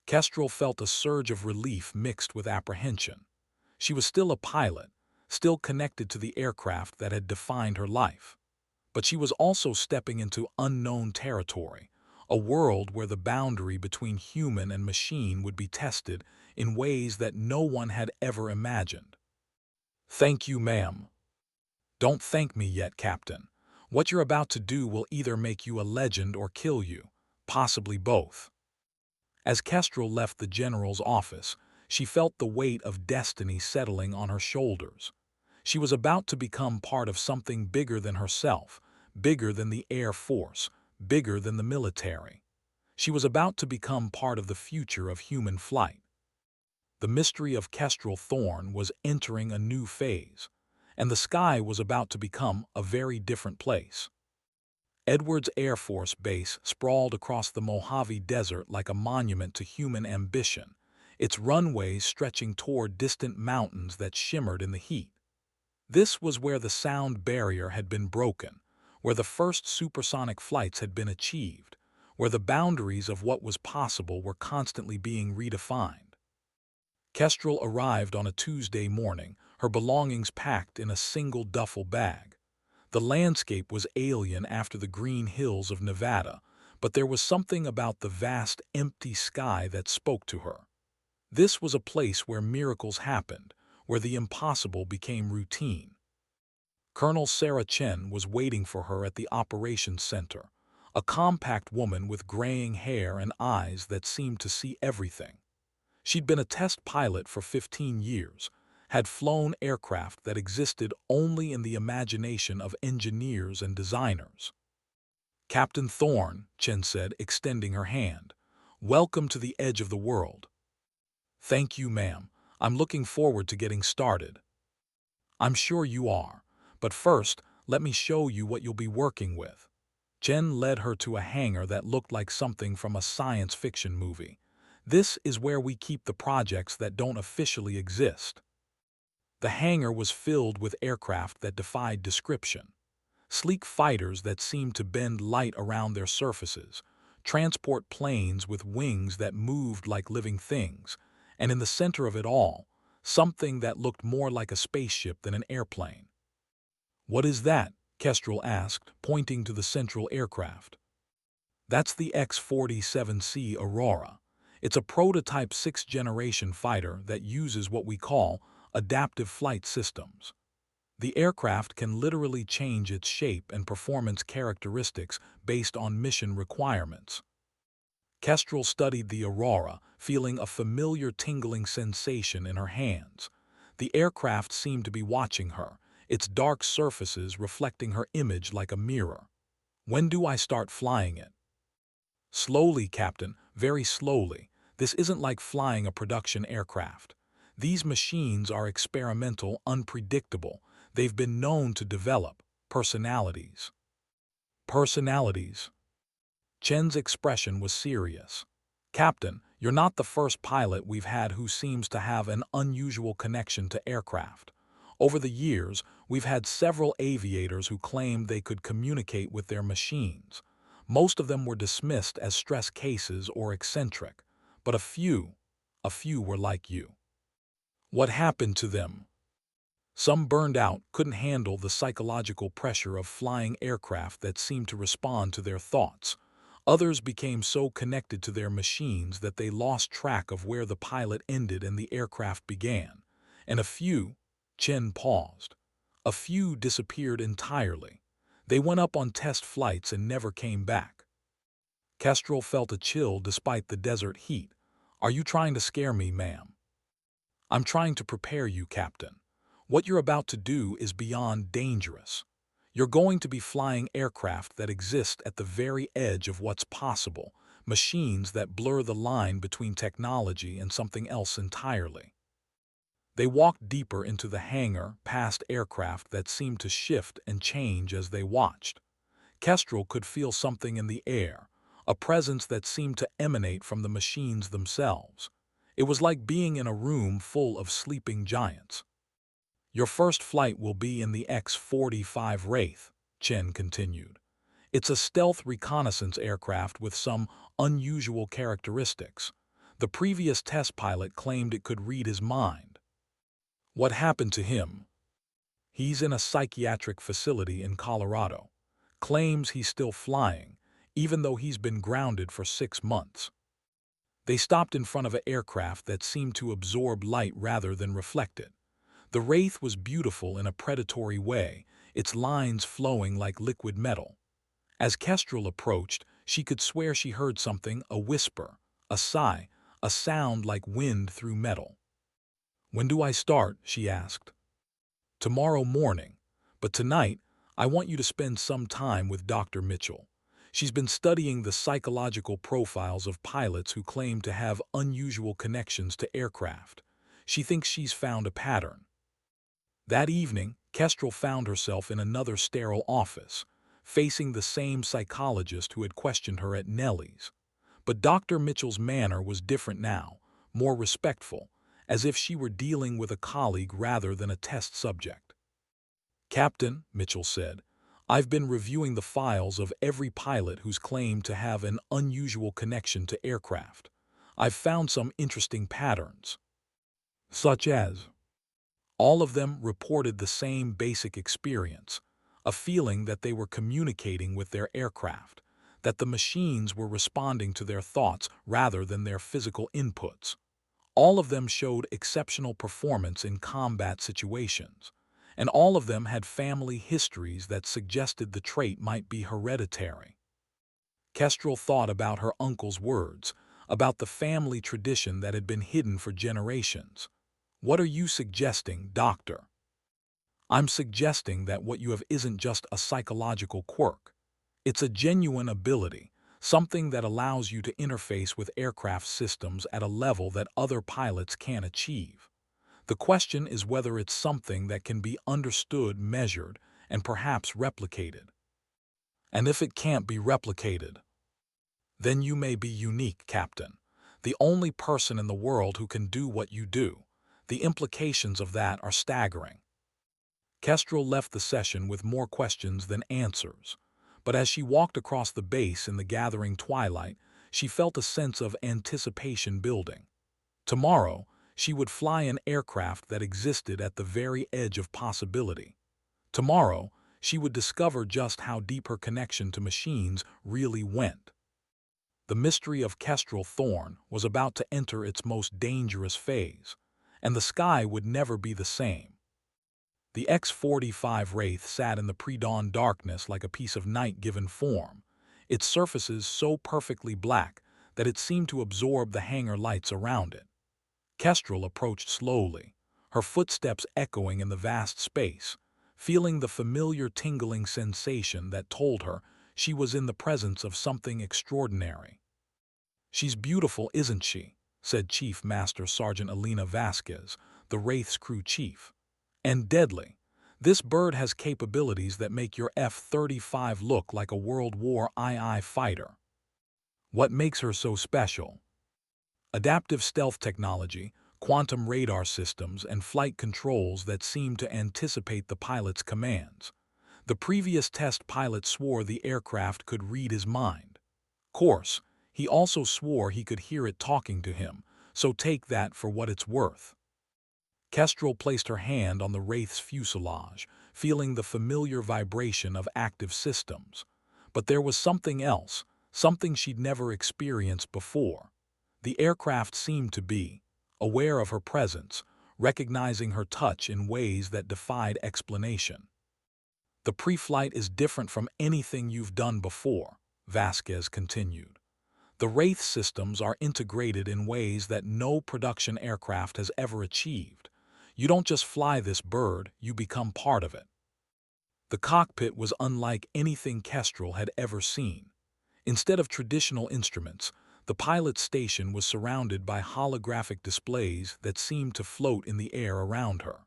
Kestrel felt a surge of relief mixed with apprehension. She was still a pilot, still connected to the aircraft that had defined her life. But she was also stepping into unknown territory, a world where the boundary between human and machine would be tested in ways that no one had ever imagined. Thank you, ma'am. Don't thank me yet, Captain. What you're about to do will either make you a legend or kill you, possibly both. As Kestrel left the general's office, she felt the weight of destiny settling on her shoulders. She was about to become part of something bigger than herself, bigger than the Air Force, bigger than the military. She was about to become part of the future of human flight. The mystery of Kestrel Thorne was entering a new phase, and the sky was about to become a very different place. Edwards Air Force Base sprawled across the Mojave Desert like a monument to human ambition, its runways stretching toward distant mountains that shimmered in the heat. This was where the sound barrier had been broken, where the first supersonic flights had been achieved, where the boundaries of what was possible were constantly being redefined. Kestrel arrived on a Tuesday morning, her belongings packed in a single duffel bag. The landscape was alien after the green hills of Nevada, but there was something about the vast, empty sky that spoke to her. This was a place where miracles happened, where the impossible became routine. Colonel Sarah Chen was waiting for her at the operations center, a compact woman with graying hair and eyes that seemed to see everything. She'd been a test pilot for 15 years, had flown aircraft that existed only in the imagination of engineers and designers. Captain Thorne, Chen said, extending her hand. Welcome to the edge of the world. Thank you, ma'am. I'm looking forward to getting started. I'm sure you are, but first, let me show you what you'll be working with. Chen led her to a hangar that looked like something from a science fiction movie. This is where we keep the projects that don't officially exist. The hangar was filled with aircraft that defied description. Sleek fighters that seemed to bend light around their surfaces, transport planes with wings that moved like living things, and in the center of it all, something that looked more like a spaceship than an airplane. "What is that?" Kestrel asked, pointing to the central aircraft. "That's the X-47C Aurora. It's a prototype sixth-generation fighter that uses what we call adaptive flight systems. The aircraft can literally change its shape and performance characteristics based on mission requirements." Kestrel studied the Aurora, feeling a familiar tingling sensation in her hands. The aircraft seemed to be watching her, its dark surfaces reflecting her image like a mirror. "When do I start flying it?" "Slowly, Captain, very slowly. This isn't like flying a production aircraft. These machines are experimental, unpredictable. They've been known to develop personalities." "Personalities?" Chen's expression was serious. "Captain, you're not the first pilot we've had who seems to have an unusual connection to aircraft. Over the years, we've had several aviators who claimed they could communicate with their machines. Most of them were dismissed as stress cases or eccentric, but a few were like you." "What happened to them?" "Some burned out, couldn't handle the psychological pressure of flying aircraft that seemed to respond to their thoughts. Others became so connected to their machines that they lost track of where the pilot ended and the aircraft began. And a few," Chen paused, "a few disappeared entirely. They went up on test flights and never came back." Kestrel felt a chill despite the desert heat. "Are you trying to scare me, ma'am?" "I'm trying to prepare you, Captain. What you're about to do is beyond dangerous. You're going to be flying aircraft that exist at the very edge of what's possible, machines that blur the line between technology and something else entirely." They walked deeper into the hangar, past aircraft that seemed to shift and change as they watched. Kestrel could feel something in the air, a presence that seemed to emanate from the machines themselves. It was like being in a room full of sleeping giants. "Your first flight will be in the X-45 Wraith," Chen continued. "It's a stealth reconnaissance aircraft with some unusual characteristics. The previous test pilot claimed it could read his mind." "What happened to him?" "He's in a psychiatric facility in Colorado. Claims he's still flying, even though he's been grounded for 6 months." They stopped in front of an aircraft that seemed to absorb light rather than reflect it. The Wraith was beautiful in a predatory way, its lines flowing like liquid metal. As Kestrel approached, she could swear she heard something, a whisper, a sigh, a sound like wind through metal. "When do I start?" she asked. "Tomorrow morning. But tonight, I want you to spend some time with Dr. Mitchell. She's been studying the psychological profiles of pilots who claim to have unusual connections to aircraft. She thinks she's found a pattern." That evening, Kestrel found herself in another sterile office, facing the same psychologist who had questioned her at Nellie's. But Dr. Mitchell's manner was different now, more respectful, as if she were dealing with a colleague rather than a test subject. "Captain," Mitchell said, "I've been reviewing the files of every pilot who's claimed to have an unusual connection to aircraft. I've found some interesting patterns." "Such as?" All of them reported the same basic experience, a feeling that they were communicating with their aircraft, that the machines were responding to their thoughts rather than their physical inputs. All of them showed exceptional performance in combat situations, and all of them had family histories that suggested the trait might be hereditary. Kestrel thought about her uncle's words, about the family tradition that had been hidden for generations. "What are you suggesting, Doctor?" "I'm suggesting that what you have isn't just a psychological quirk. It's a genuine ability, something that allows you to interface with aircraft systems at a level that other pilots can't achieve. The question is whether it's something that can be understood, measured, and perhaps replicated. And if it can't be replicated, then you may be unique, Captain. The only person in the world who can do what you do. The implications of that are staggering. Kestrel left the session with more questions than answers. But as she walked across the base in the gathering twilight, she felt a sense of anticipation building. Tomorrow, she would fly an aircraft that existed at the very edge of possibility. Tomorrow, she would discover just how deep her connection to machines really went. The mystery of Kestrel Thorn was about to enter its most dangerous phase, and the sky would never be the same. The X-45 Wraith sat in the pre-dawn darkness like a piece of night-given form, its surfaces so perfectly black that it seemed to absorb the hangar lights around it. Kestrel approached slowly, her footsteps echoing in the vast space, feeling the familiar tingling sensation that told her she was in the presence of something extraordinary. "She's beautiful, isn't she?" said Chief Master Sergeant Elena Vasquez, the Wraith's crew chief. "And deadly. This bird has capabilities that make your F-35 look like a World War II fighter." "What makes her so special?" "Adaptive stealth technology, quantum radar systems, and flight controls that seem to anticipate the pilot's commands. The previous test pilot swore the aircraft could read his mind. Course, he also swore he could hear it talking to him, so take that for what it's worth." Kestrel placed her hand on the Wraith's fuselage, feeling the familiar vibration of active systems. But there was something else, something she'd never experienced before. The aircraft seemed to be aware of her presence, recognizing her touch in ways that defied explanation. "The pre-flight is different from anything you've done before," Vasquez continued. "The Wraith systems are integrated in ways that no production aircraft has ever achieved. You don't just fly this bird, you become part of it." The cockpit was unlike anything Kestrel had ever seen. Instead of traditional instruments, the pilot's station was surrounded by holographic displays that seemed to float in the air around her.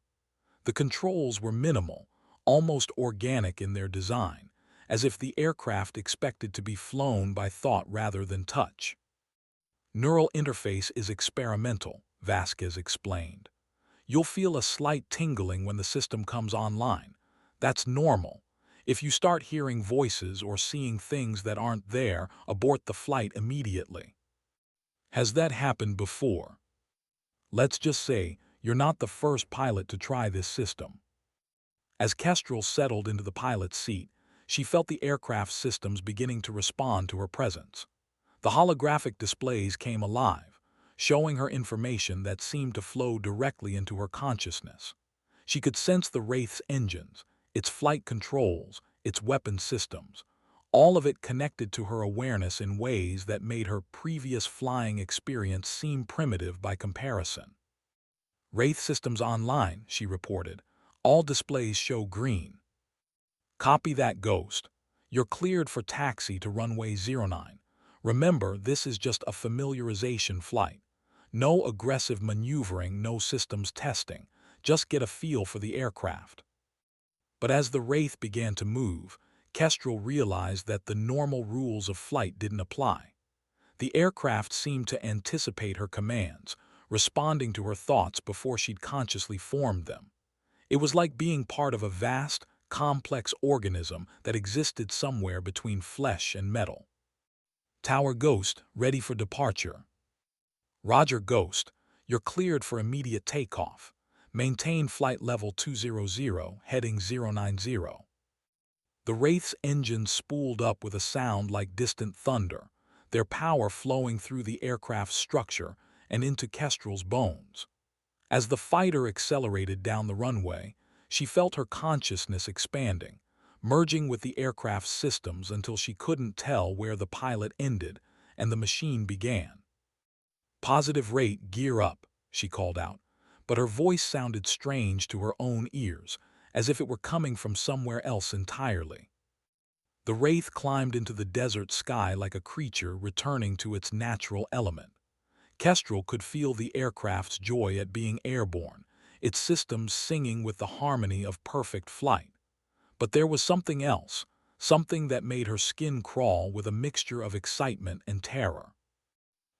The controls were minimal, almost organic in their design, as if the aircraft expected to be flown by thought rather than touch. "Neural interface is experimental," Vasquez explained. "You'll feel a slight tingling when the system comes online. That's normal. If you start hearing voices or seeing things that aren't there, abort the flight immediately." "Has that happened before?" "Let's just say you're not the first pilot to try this system." As Kestrel settled into the pilot's seat, she felt the aircraft's systems beginning to respond to her presence. The holographic displays came alive, showing her information that seemed to flow directly into her consciousness. She could sense the Wraith's engines, its flight controls, its weapon systems, all of it connected to her awareness in ways that made her previous flying experience seem primitive by comparison. "Wraith systems online," she reported. "All displays show green." "Copy that, Ghost. You're cleared for taxi to runway 09. Remember, this is just a familiarization flight. No aggressive maneuvering, no systems testing. Just get a feel for the aircraft." But as the Wraith began to move, Kestrel realized that the normal rules of flight didn't apply. The aircraft seemed to anticipate her commands, responding to her thoughts before she'd consciously formed them. It was like being part of a vast, complex organism that existed somewhere between flesh and metal. "Tower Ghost, ready for departure." "Roger, Ghost. You're cleared for immediate takeoff. Maintain flight level 200, heading 090. The Wraith's engines spooled up with a sound like distant thunder, their power flowing through the aircraft's structure and into Kestrel's bones. As the fighter accelerated down the runway, she felt her consciousness expanding, merging with the aircraft's systems until she couldn't tell where the pilot ended and the machine began. "Positive rate, gear up," she called out, but her voice sounded strange to her own ears, as if it were coming from somewhere else entirely. The Wraith climbed into the desert sky like a creature returning to its natural element. Kestrel could feel the aircraft's joy at being airborne, its systems singing with the harmony of perfect flight. But there was something else, something that made her skin crawl with a mixture of excitement and terror.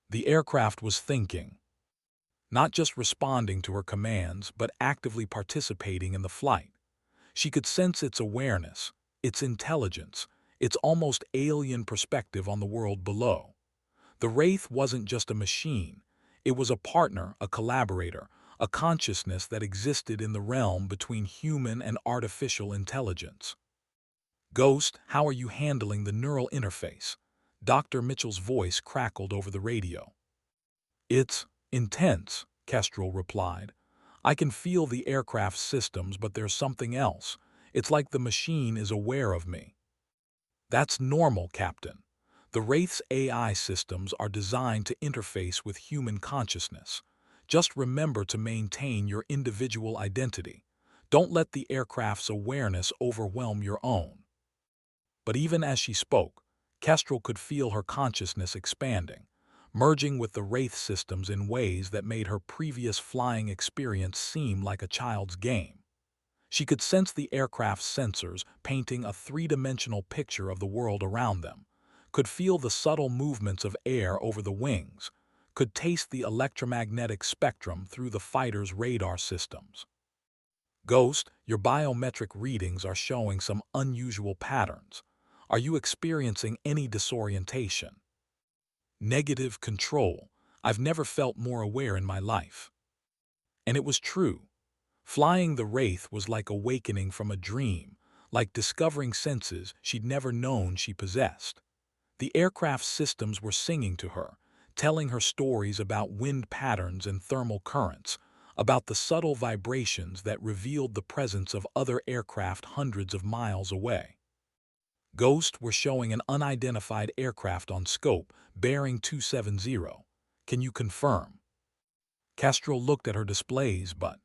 The aircraft was thinking. not just responding to her commands, but actively participating in the flight. She could sense its awareness, its intelligence, its almost alien perspective on the world below. The Wraith wasn't just a machine. It was a partner, a collaborator, a consciousness that existed in the realm between human and artificial intelligence. Ghost, how are you handling the neural interface? Dr. Mitchell's voice crackled over the radio. It's intense, Kestrel replied. I can feel the aircraft's systems, but there's something else. It's like the machine is aware of me. That's normal, Captain. The Wraith's AI systems are designed to interface with human consciousness. Just remember to maintain your individual identity. Don't let the aircraft's awareness overwhelm your own. But even as she spoke, Kestrel could feel her consciousness expanding, merging with the Wraith systems in ways that made her previous flying experience seem like a child's game. She could sense the aircraft's sensors painting a three-dimensional picture of the world around them, could feel the subtle movements of air over the wings, could taste the electromagnetic spectrum through the fighter's radar systems. Ghost, your biometric readings are showing some unusual patterns. Are you experiencing any disorientation? Negative control. I've never felt more aware in my life. And it was true. Flying the Wraith was like awakening from a dream, like discovering senses she'd never known she possessed. The aircraft's systems were singing to her, telling her stories about wind patterns and thermal currents, about the subtle vibrations that revealed the presence of other aircraft hundreds of miles away. Ghost were showing an unidentified aircraft on scope, bearing 270. Can you confirm? Kestrel looked at her displays, but